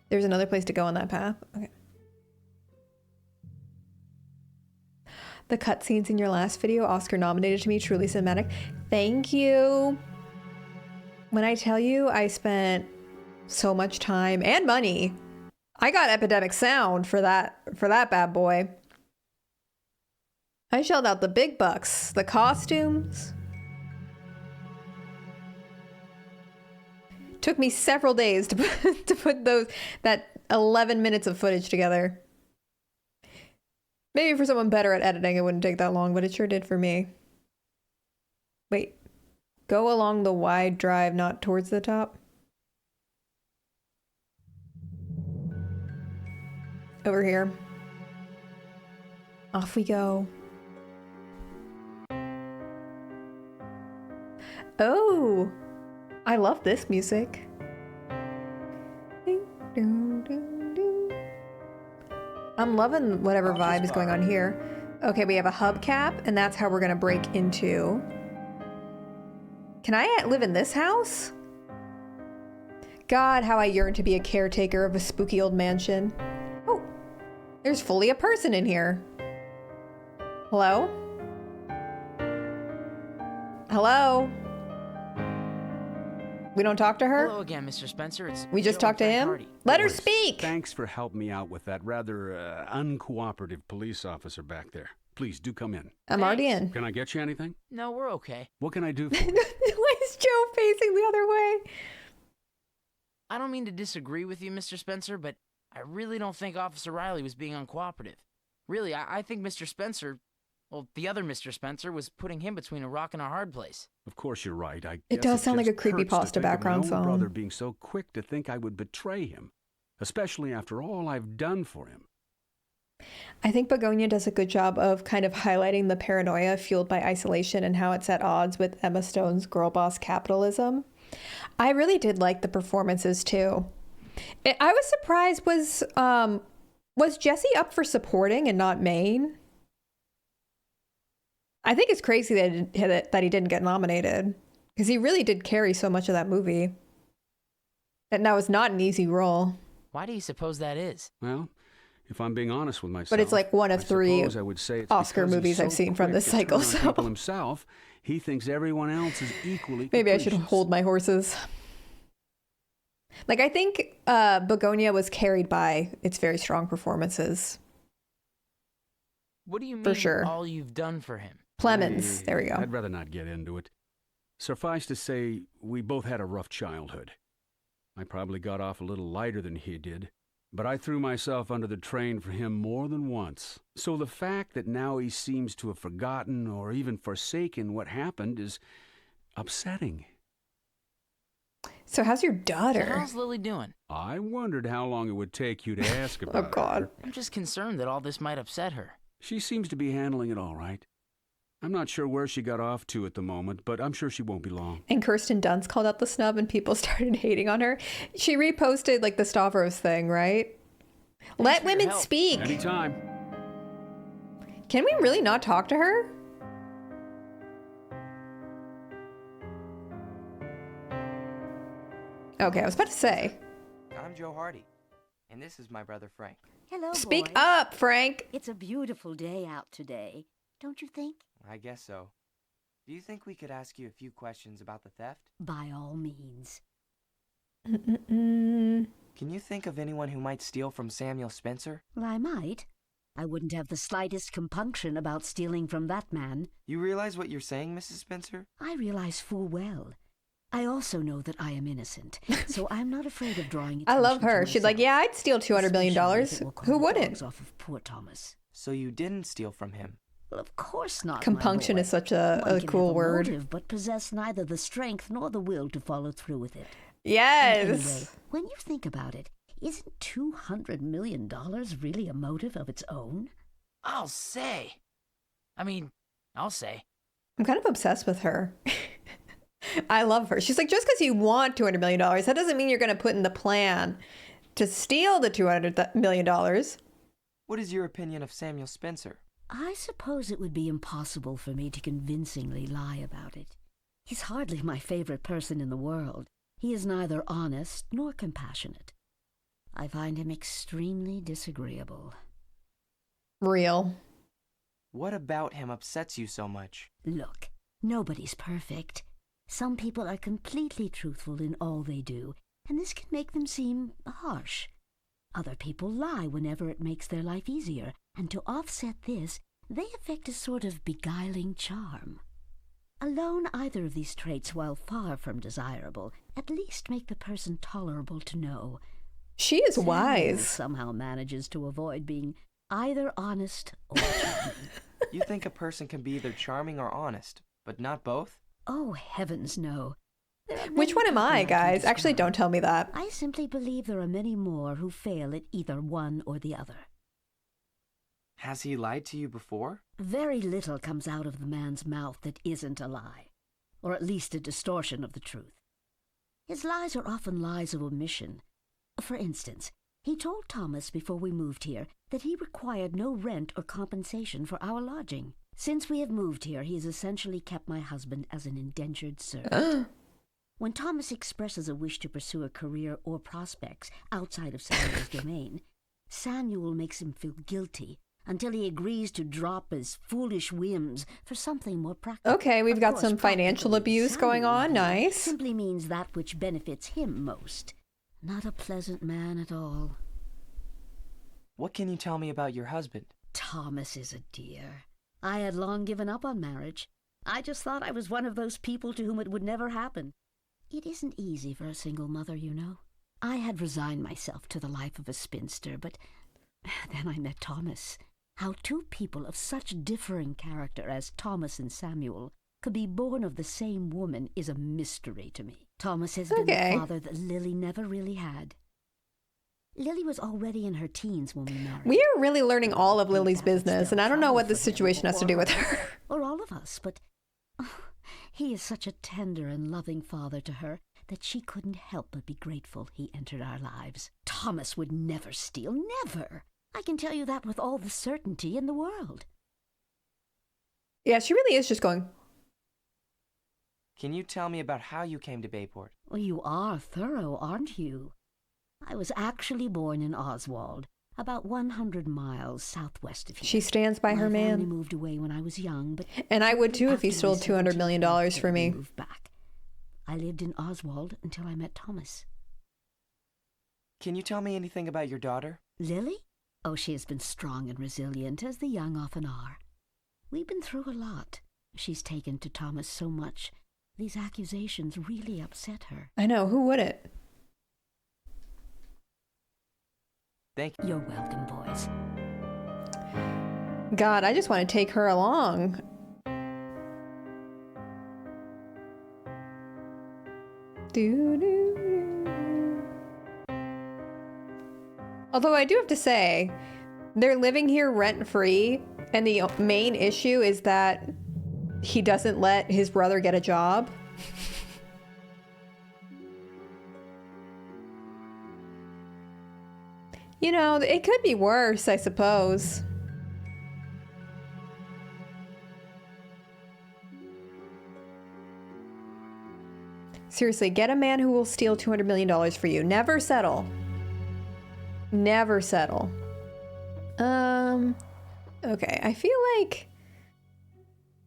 There's another place to go on that path? Okay. The cutscenes in your last video, Oscar nominated to me, truly cinematic. Thank you. When I tell you I spent so much time and money, I got Epidemic Sound for that bad boy. I shelled out the big bucks, the costumes. Took me several days to put that 11 minutes of footage together. Maybe for someone better at editing it wouldn't take that long, but it sure did for me. Wait. Go along the wide drive, not towards the top. Over here. Off we go. Oh! I love this music. I'm loving whatever vibe is going on here. Okay, we have a hubcap, and that's how we're gonna break into... Can I live in this house? God, how I yearn to be a caretaker of a spooky old mansion. Oh, there's fully a person in here. Hello? Hello? We don't talk to her? Hello again, Mr. Spencer. We just talked to him? Let her speak! Thanks for helping me out with that rather uncooperative police officer back there. Please, do come in. I'm already in. Can I get you anything? No, we're okay. What can I do for you? Why is Joe facing the other way? I don't mean to disagree with you, Mr. Spencer, but I really don't think Officer Riley was being uncooperative. Really, I think Mr. Spencer, Well, the other Mr. Spencer was putting him between a rock and a hard place. Of course you're right. It does sound like a just hurts to creepypasta think of background my own song. brother being so quick to think I would betray him, especially after all I've done for him. I think Begonia does a good job of kind of highlighting the paranoia fueled by isolation and how it's at odds with Emma Stone's girl boss capitalism. I really did like the performances too. I was surprised. Was Jesse up for supporting and not main? I think it's crazy that he didn't get nominated, because he really did carry so much of that movie. And that was not an easy role. Why do you suppose that is? Well, if I'm being honest with myself, But it's like one of 3 I would say it's Oscar because he's movies so I've seen from quick this to turn cycle. on So people himself, he thinks everyone else is equally maybe I should capricious. hold my horses. Like, I think Begonia was carried by its very strong performances. What do you mean, For sure. all you've done for him? Clemens, there we go. I'd rather not get into it. Suffice to say, we both had a rough childhood. I probably got off a little lighter than he did, but I threw myself under the train for him more than once. So the fact that now he seems to have forgotten or even forsaken what happened is upsetting. So how's your So daughter? how's Lily doing? I wondered how long it would take you to ask about Oh, God. her. I'm just concerned that all this might upset her. She seems to be handling it all right. I'm not sure where she got off to at the moment, but I'm sure she won't be long. And Kirsten Dunst called out the snub and people started hating on her. She reposted like the Stavros thing, right? Let for your women help. speak. Anytime. Can we really not talk to her? Okay, I was about to say. I'm Joe Hardy, and this is my brother Frank. Hello, Speak boys. up, Frank. It's a beautiful day out today, don't you think? I guess so. Do you think we could ask you a few questions about the theft? By all means. Mm-mm-mm. Can you think of anyone who might steal from Samuel Spencer? Well, I might. I wouldn't have the slightest compunction about stealing from that man. You realize what you're saying, Mrs. Spencer? I realize full well. I also know that I am innocent, so I'm not afraid of drawing attention I love her. to She's like, myself, yeah, I'd steal $200 million. especially if it will calm Who the wouldn't? dogs off of poor Thomas. So you didn't steal from him? Well, of course not. Compunction my boy. is such One a can cool have a word. motive, but possess neither the strength nor the will to follow through with it. Yes. And anyway, when you think about it, isn't $200 million really a motive of its own? I'll say. I'll say. I'm kind of obsessed with her. I love her. She's like, just because you want $200 million, that doesn't mean you're going to put in the plan to steal the $200 million. What is your opinion of Samuel Spencer? I suppose it would be impossible for me to convincingly lie about it. He's hardly my favorite person in the world. He is neither honest nor compassionate. I find him extremely disagreeable. Real. What about him upsets you so much? Look, nobody's perfect. Some people are completely truthful in all they do, and this can make them seem harsh. Other people lie whenever it makes their life easier, and to offset this, they affect a sort of beguiling charm. Alone, either of these traits, while far from desirable, at least make the person tolerable to know. She is Samuel wise. somehow manages to avoid being either honest or charming. You think a person can be either charming or honest, but not both? Oh, heavens, no. There are Which many one am people I, can guys? Actually, describe. don't tell me that. I simply believe there are many more who fail at either one or the other. Has he lied to you before? Very little comes out of the man's mouth that isn't a lie, or at least a distortion of the truth. His lies are often lies of omission. For instance, he told Thomas before we moved here that he required no rent or compensation for our lodging. Since we have moved here, he has essentially kept my husband as an indentured servant. When Thomas expresses a wish to pursue a career or prospects outside of Samuel's domain, Samuel makes him feel guilty until he agrees to drop his foolish whims for something more practical. Okay, we've Of got course, some financial practically, abuse going Samuel's on. view Nice. Simply means that which benefits him most. Not a pleasant man at all. What can you tell me about your husband? Thomas is a dear. I had long given up on marriage. I just thought I was one of those people to whom it would never happen. It isn't easy for a single mother, you know. I had resigned myself to the life of a spinster, but then I met Thomas. How two people of such differing character as Thomas and Samuel could be born of the same woman is a mystery to me. Thomas has been the father that Lily never really had. Lily was already in her teens when we married. We are really learning all of Lily's business, and I don't know what this situation has to do with her. Or all of us, but he is such a tender and loving father to her that she couldn't help but be grateful he entered our lives. Thomas would never steal, never. I can tell you that with all the certainty in the world. Yeah, she really is just going. Can you tell me about how you came to Bayport? Well, you are thorough, aren't you? I was actually born in Oswald, about 100 miles southwest of here. She stands by her man. My family moved away when I was young, but and I would too if he stole $200 million for me. Moved back. I lived in Oswald until I met Thomas. Can you tell me anything about your daughter? Lily? Oh, she has been strong and resilient, as the young often are. We've been through a lot. She's taken to Thomas so much. These accusations really upset her. I know, who wouldn't? Thank you. You're welcome, boys. God, I just want to take her along. Although I do have to say, they're living here rent-free, and the main issue is that he doesn't let his brother get a job. You know, it could be worse, I suppose. Seriously, get a man who will steal $200 million for you. Never settle. Never settle. Okay, I feel like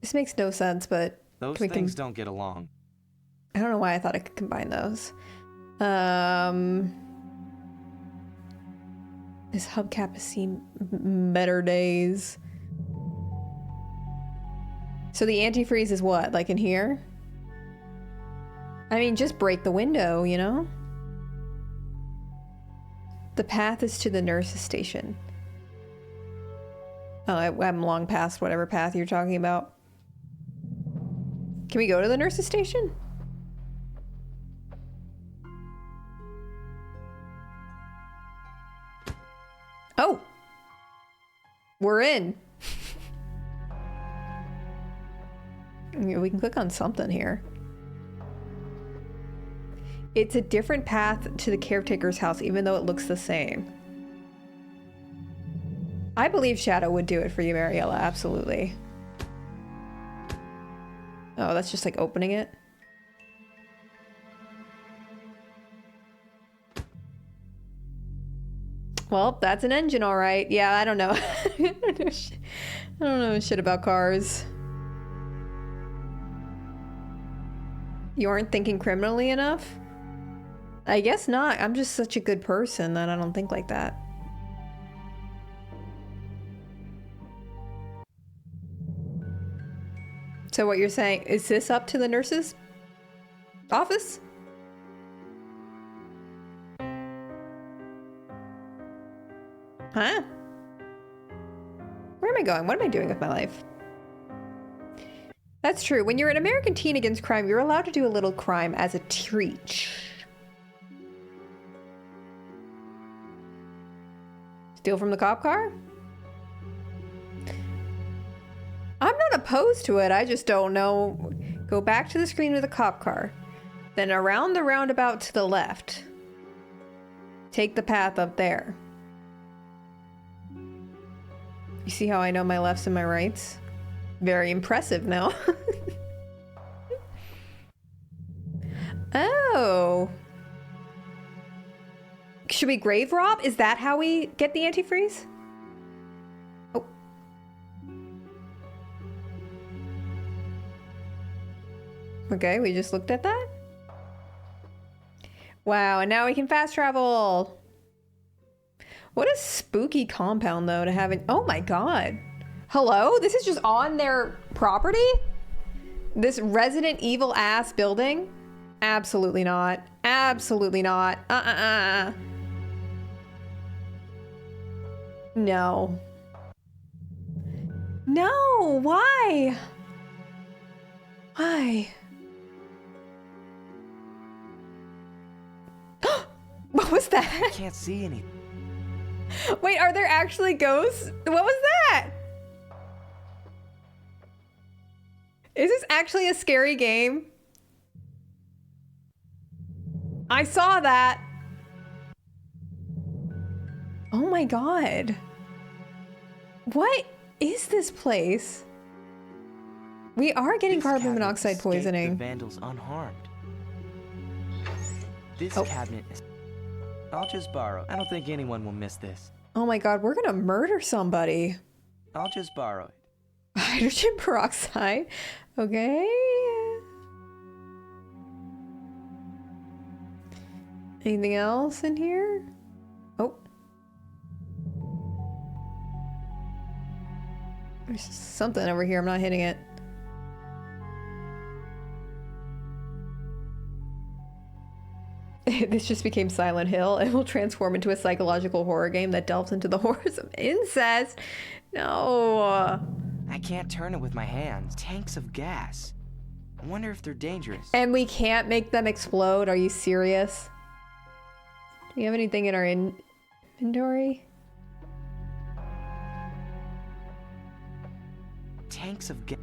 this makes no sense, but those things don't get along. I don't know why I thought I could combine those. This hubcap has seen better days. So the antifreeze is what? Like in here? I mean, just break the window, you know? The path is to the nurse's station. Oh, I'm long past whatever path you're talking about. Can we go to the nurse's station? Oh! We're in. We can click on something here. It's a different path to the caretaker's house, even though it looks the same. I believe Shadow would do it for you, Mariella, absolutely. Oh, that's just like opening it. Well, that's an engine, all right. Yeah, I don't know. I don't know shit about cars. You aren't thinking criminally enough? I guess not. I'm just such a good person that I don't think like that. So what you're saying, is this up to the nurse's office? Huh? Where am I going? What am I doing with my life? That's true. When you're an American teen against crime, you're allowed to do a little crime as a treat. Steal from the cop car? I'm not opposed to it. I just don't know. Go back to the screen with the cop car. Then around the roundabout to the left. Take the path up there. You see how I know my lefts and my rights? Very impressive now. Oh. Should we grave rob? Is that how we get the antifreeze? Oh. Okay, we just looked at that. Wow, and now we can fast travel. What a spooky compound, though, to have it. Oh my god. Hello? This is just on their property? This Resident Evil ass building? Absolutely not. Absolutely not. No. No, why? Why? What was that? I can't see anything. Wait, are there actually ghosts? What was that? Is this actually a scary game? I saw that. Oh my god. What is this place? We are getting This carbon cabinet monoxide escaped poisoning. The vandals unharmed. This Oh. cabinet is... I'll just borrow. I don't think anyone will miss this. Oh my god, we're gonna murder somebody. I'll just borrow it. Hydrogen peroxide. Okay. Anything else in here? Oh. There's something over here. I'm not hitting it. This just became Silent Hill. It will transform into a psychological horror game that delves into the horrors of incest. No. I can't turn it with my hands. Tanks of gas. I wonder if they're dangerous. And we can't make them explode. Are you serious? Do we have anything in our inventory? Tanks of gas.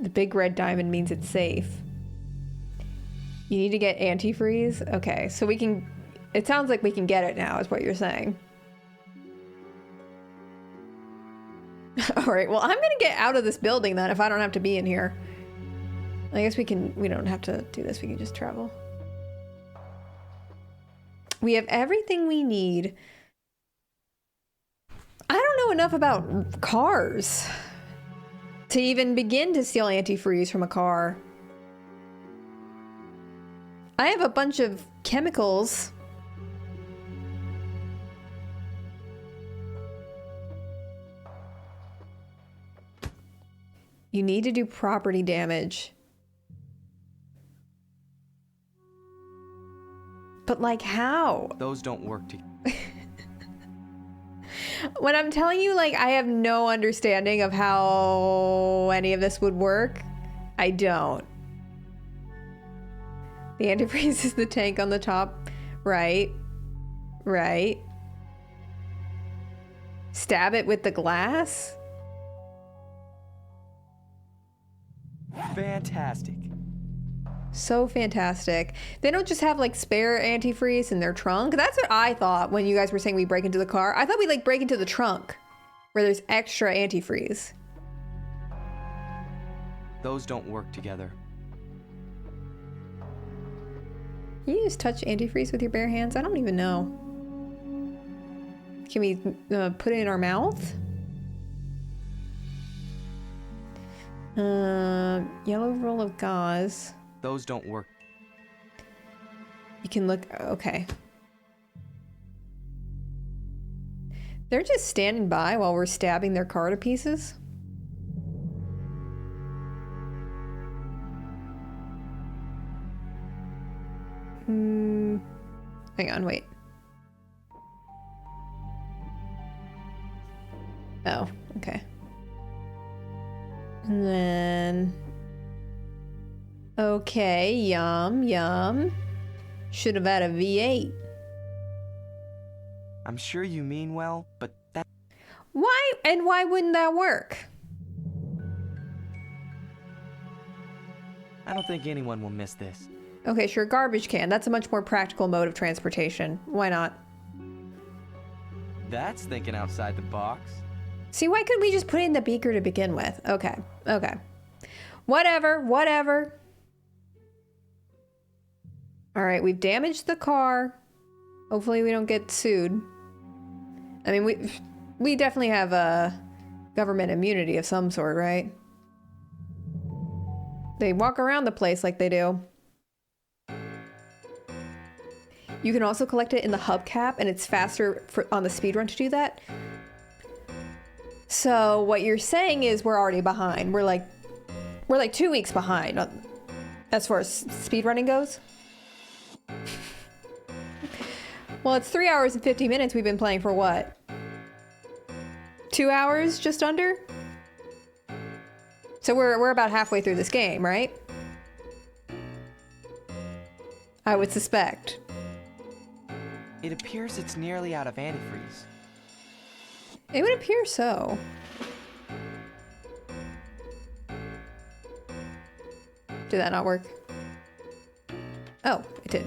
The big red diamond means it's safe. You need to get antifreeze? Okay, so we can... It sounds like we can get it now, is what you're saying. Alright, well, I'm gonna get out of this building then if I don't have to be in here. I guess we don't have to do this, we can just travel. We have everything we need. I don't know enough about cars to even begin to steal antifreeze from a car. I have a bunch of chemicals. You need to do property damage. But like how? Those don't work together. When I'm telling you, like, I have no understanding of how any of this would work, I don't. The antifreeze is the tank on the top. Right. Right. Stab it with the glass? Fantastic. So fantastic. They don't just have like spare antifreeze in their trunk. That's what I thought when you guys were saying we break into the car. I thought we like break into the trunk where there's extra antifreeze. Those don't work together. Can you just touch antifreeze with your bare hands? I don't even know. Can we put it in our mouth? Yellow roll of gauze. Those don't work. You can look, okay. They're just standing by while we're stabbing their car to pieces. Hang on, wait. Oh, okay. And then... Okay, yum, yum. Should have had a V8. I'm sure you mean well, but that... Why? And why wouldn't that work? I don't think anyone will miss this. Okay, sure, garbage can. That's a much more practical mode of transportation. Why not? That's thinking outside the box. See, why couldn't we just put it in the beaker to begin with? Okay, okay. Whatever, whatever. All right, we've damaged the car. Hopefully we don't get sued. I mean, we definitely have a government immunity of some sort, right? They walk around the place like they do. You can also collect it in the hubcap, and it's faster on the speedrun to do that. So what you're saying is we're already behind. We're like 2 weeks behind as far as speedrunning goes. Well, it's 3 hours and 50 minutes we've been playing for what? 2 hours, just under? So we're about halfway through this game, right? I would suspect. It appears it's nearly out of antifreeze. It would appear so. Did that not work? Oh, it did.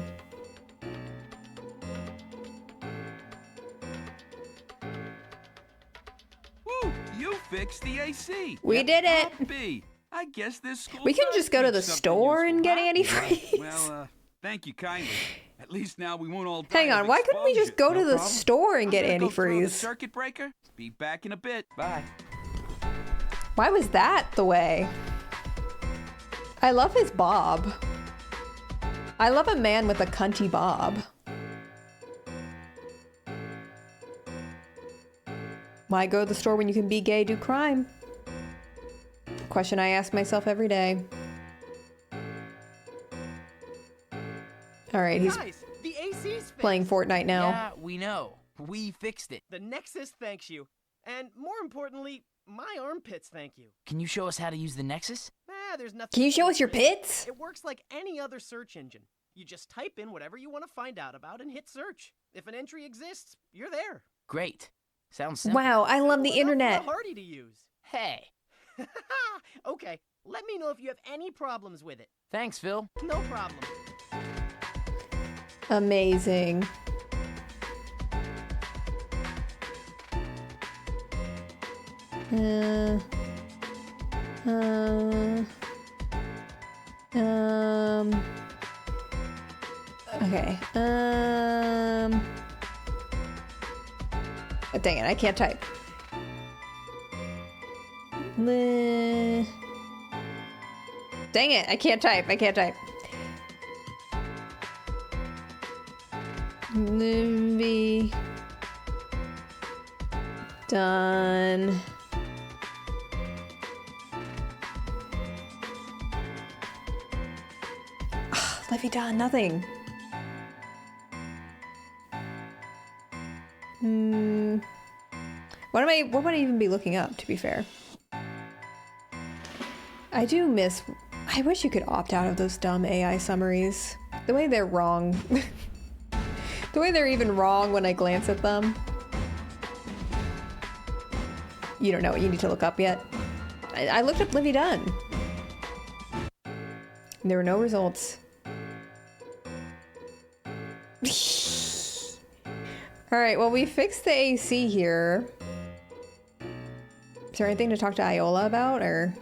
Woo! You fixed the AC. We did it. Happy. I guess this school We can does just go to teach the something store and useful, get huh? antifreeze. Well, thank you kindly. At least now we won't all die Hang on, of why couldn't we just go exposure. to No the problem. store and get I'm gonna go throw the antifreeze? circuit breaker. Be back in a bit. Bye. Why was that the way? I love his bob. I love a man with a cunty bob. Why go to the store when you can be gay, do crime? Question I ask myself every day. All right, he's Guys, the AC's fixed. playing Fortnite now. Yeah, we know. We fixed it. The Nexus thanks you. And more importantly, my armpits thank you. Can you show us how to use the Nexus? There's nothing. Can you show to us your it, really. pits? It works like any other search engine. You just type in whatever you want to find out about and hit search. If an entry exists, you're there. Great. Sounds simple. Wow, I love the Simple enough internet. for a Hardy to use. Hey. Okay, let me know if you have any problems with it. Thanks, Phil. No problem. Amazing. Okay. Oh, dang it, I can't type. Dang it, I can't type. I can't type. Be done. Livy done, nothing. What would I even be looking up, to be fair? I do miss... I wish you could opt out of those dumb AI summaries. The way they're wrong. The way they're even wrong when I glance at them. You don't know what you need to look up yet? I looked up Livy Dunn. There were no results. Alright, well we fixed the AC here. Is there anything to talk to Iola about, or...?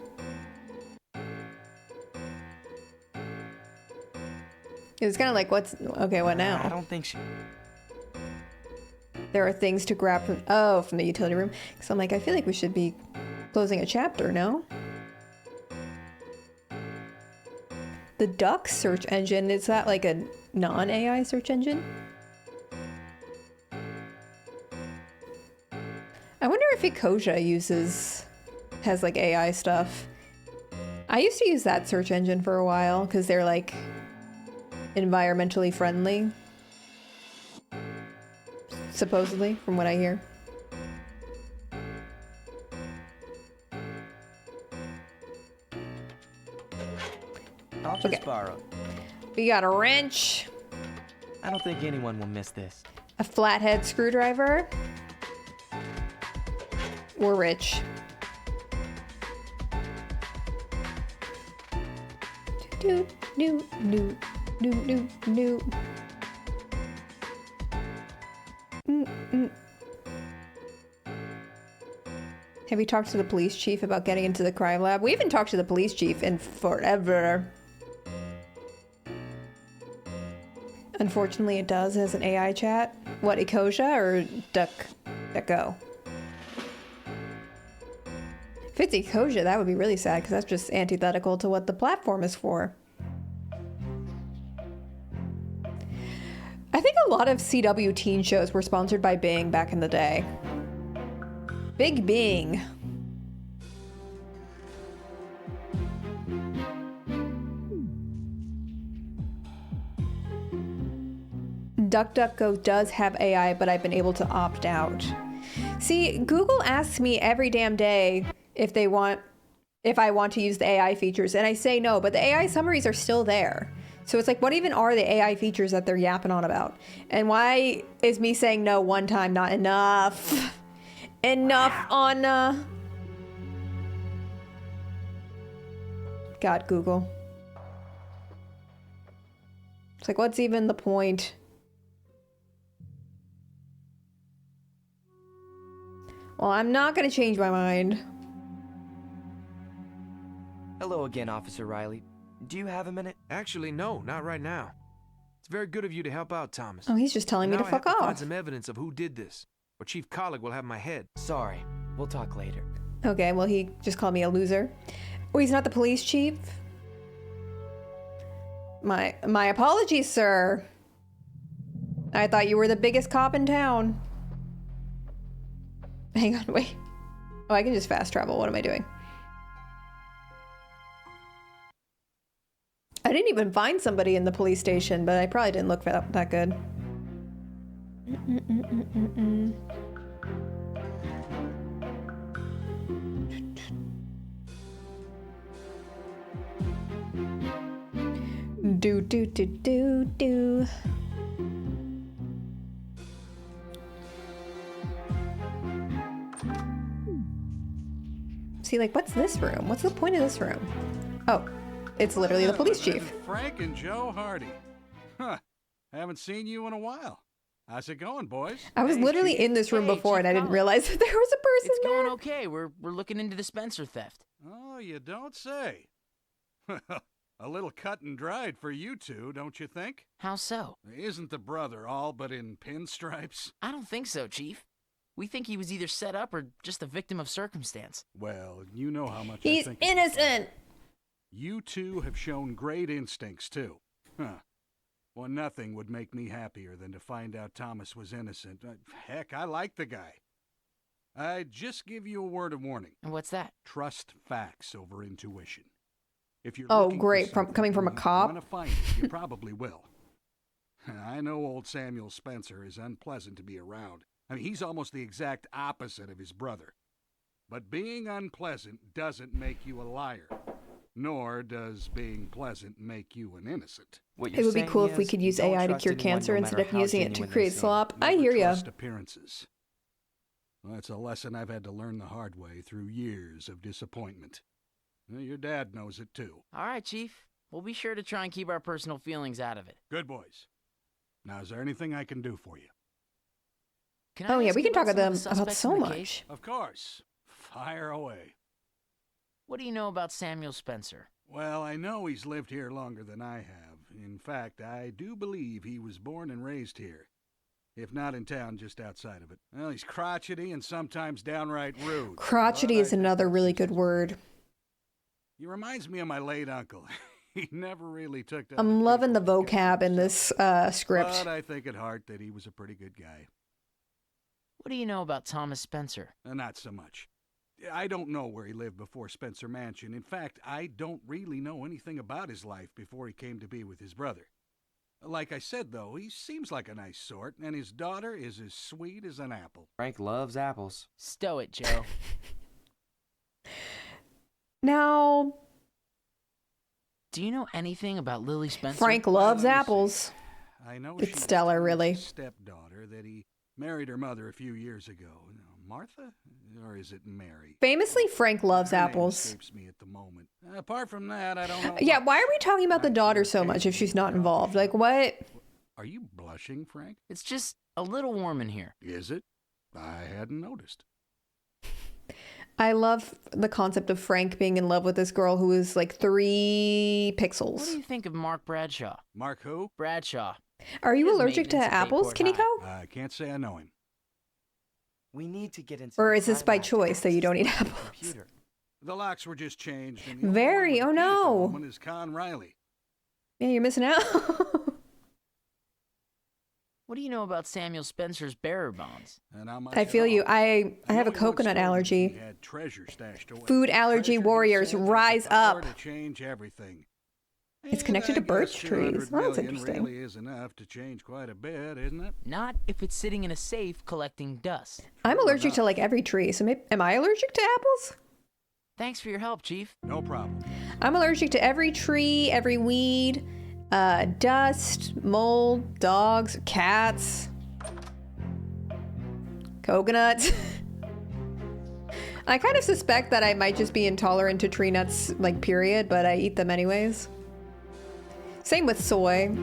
It's kind of like, what's... Okay, what now? I don't think she... There are things to grab from... Oh, from the utility room. Because I'm like, I feel like we should be closing a chapter, no? The Duck search engine, is that like a non-AI search engine? I wonder if Ecosia has like AI stuff. I used to use that search engine for a while because they're like environmentally friendly. Supposedly, from what I hear. I'll just borrow. We got a wrench. I don't think anyone will miss this. A flathead screwdriver. We're rich. Do do do do do do. Have you talked to the police chief about getting into the crime lab? We haven't talked to the police chief in forever. Unfortunately, it does as an AI chat. What, Ecosia or DuckGo? If it's Ecosia, that would be really sad because that's just antithetical to what the platform is for. I think a lot of CW teen shows were sponsored by Bing back in the day. Big Bing. DuckDuckGo does have AI, but I've been able to opt out. See, Google asks me every damn day if I want to use the AI features, and I say no, but the AI summaries are still there. So it's like, what even are the AI features that they're yapping on about? And why is me saying no one time not enough? Enough on, God, Google. It's like, what's even the point? Well, I'm not gonna change my mind. Hello again, Officer Riley. Do you have a minute? Actually, no, not right now. It's very good of you to help out, Thomas. Oh, he's just telling me to Now fuck I have to off. find some evidence of who did this, or Chief Collick will have my head. Sorry. We'll talk later. Okay, well, he just called me a loser. Oh, he's not the police chief? My apologies, sir. I thought you were the biggest cop in town. Hang on, wait. Oh, I can just fast travel. What am I doing? I didn't even find somebody in the police station, but I probably didn't look that good. Do do do do do. See, like, what's this room? What's the point of this room? Oh, it's literally the police chief. Frank and Joe Hardy. Huh. Haven't seen you in a while. How's it going, boys? I was literally in this room before and I didn't realize that there was a person It's going there. okay. We're looking into the Spencer theft. Oh, you don't say. A little cut and dried for you two, don't you think? How so? Isn't the brother all but in pinstripes? I don't think so, Chief. We think he was either set up or just a victim of circumstance. Well, you know how much He's I think innocent. You two have shown great instincts, too. Huh. Well, nothing would make me happier than to find out Thomas was innocent. Heck, I like the guy. I'd just give you a word of warning. And what's that? Trust facts over intuition. If you're Oh, looking for great. something Coming from a and you cop? want to find it, you probably will. I know old Samuel Spencer is unpleasant to be around. I mean, he's almost the exact opposite of his brother. But being unpleasant doesn't make you a liar. Nor does being pleasant make you an innocent. It would be cool if we could use AI to cure cancer instead of using it to create slop. I hear ya. Trust appearances. Well, that's a lesson I've had to learn the hard way through years of disappointment. Well, your dad knows it too. All right, Chief. We'll be sure to try and keep our personal feelings out of it. Good boys. Now, is there anything I can do for you? Can Oh, I yeah, ask we you can talk about to them some of the about suspects so in the much. case? Of course. Fire away. What do you know about Samuel Spencer? Well, I know he's lived here longer than I have. In fact, I do believe he was born and raised here. If not in town, just outside of it. Well, he's crotchety and sometimes downright rude. Crotchety is another really good word. He reminds me of my late uncle. He never really took to I'm other loving the people to care vocab for in himself. this script. But I think at heart that he was a pretty good guy. What do you know about Thomas Spencer? Not so much. I don't know where he lived before Spencer Mansion. In fact, I don't really know anything about his life before he came to be with his brother. Like I said, though, he seems like a nice sort, and his daughter is as sweet as an apple. Frank loves apples. Stow it, Joe. Now, Do you know anything about Lily Spencer? Frank loves let me see. apples. I know It's she's stellar, really. Thomas's stepdaughter, that he married her mother a few years ago. Martha? Or is it Mary? Famously, Frank loves Her name apples. escapes me at the moment. Apart from that, I don't know. Yeah, much. why are we talking about the daughter so much if she's not involved? Like, what? Are you blushing, Frank? It's just a little warm in here. Is it? I hadn't noticed. I love the concept of Frank being in love with this girl who is like 3 What do pixels. you think of Mark Bradshaw? Mark who? Bradshaw. Are you His allergic to maintenance at apples, Bayport Kiniko? I can't say I know him. We need to get into. Or the is this by timeline to choice that you don't eat access the apples? computer. The locks were just changed. And the only Very, one with oh a key at the no. moment is Con Riley. Yeah, you're missing out. What do you know about Samuel Spencer's bearer bonds? Not much I at feel you. all. I have a know he once coconut told me allergy. He had treasure stashed away. Food allergy Treasure, he warriors, said, has the rise power up. to change everything. It's connected to birch trees. Well, that's interesting. Really is enough to change quite a bit, isn't it? Not if it's sitting in a safe collecting dust. I'm allergic to like every tree, so maybe, am I allergic to apples? Thanks for your help, Chief. No problem. I'm allergic to every tree, every weed, dust, mold, dogs, cats, coconuts. I kind of suspect that I might just be intolerant to tree nuts, like, period, but I eat them anyways. Same with soy,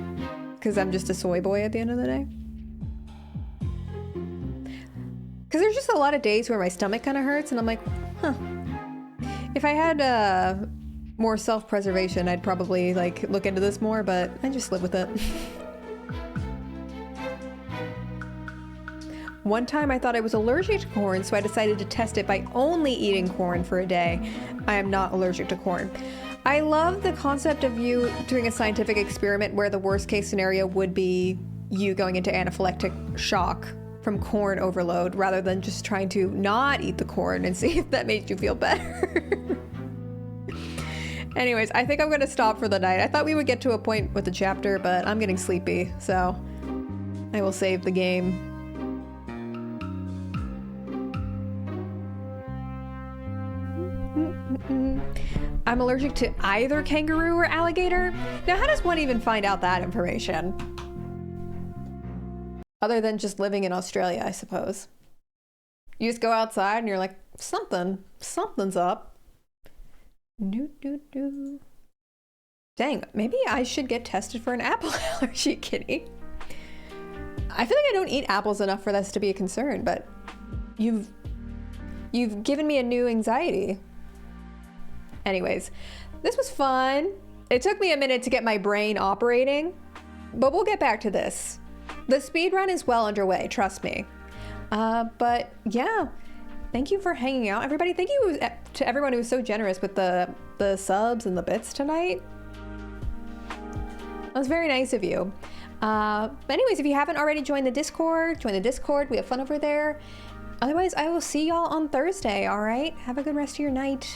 because I'm just a soy boy at the end of the day. Because there's just a lot of days where my stomach kind of hurts, and I'm like, huh. If I had more self-preservation, I'd probably, like, look into this more, but I just live with it. One time I thought I was allergic to corn, so I decided to test it by only eating corn for a day. I am not allergic to corn. I love the concept of you doing a scientific experiment where the worst case scenario would be you going into anaphylactic shock from corn overload rather than just trying to not eat the corn and see if that makes you feel better. Anyways, I think I'm going to stop for the night. I thought we would get to a point with the chapter, but I'm getting sleepy, so I will save the game. I'm allergic to either kangaroo or alligator. Now, how does one even find out that information? Other than just living in Australia, I suppose. You just go outside and you're like, something's up. Dang, maybe I should get tested for an apple allergy, Kitty. I feel like I don't eat apples enough for this to be a concern, but you've given me a new anxiety. Anyways, this was fun. It took me a minute to get my brain operating, but we'll get back to this. The speed run is well underway, trust me. But yeah, thank you for hanging out, everybody. Thank you to everyone who was so generous with the subs and the bits tonight. That was very nice of you. But anyways, if you haven't already joined the Discord, join the Discord. We have fun over there. Otherwise, I will see y'all on Thursday, all right? Have a good rest of your night.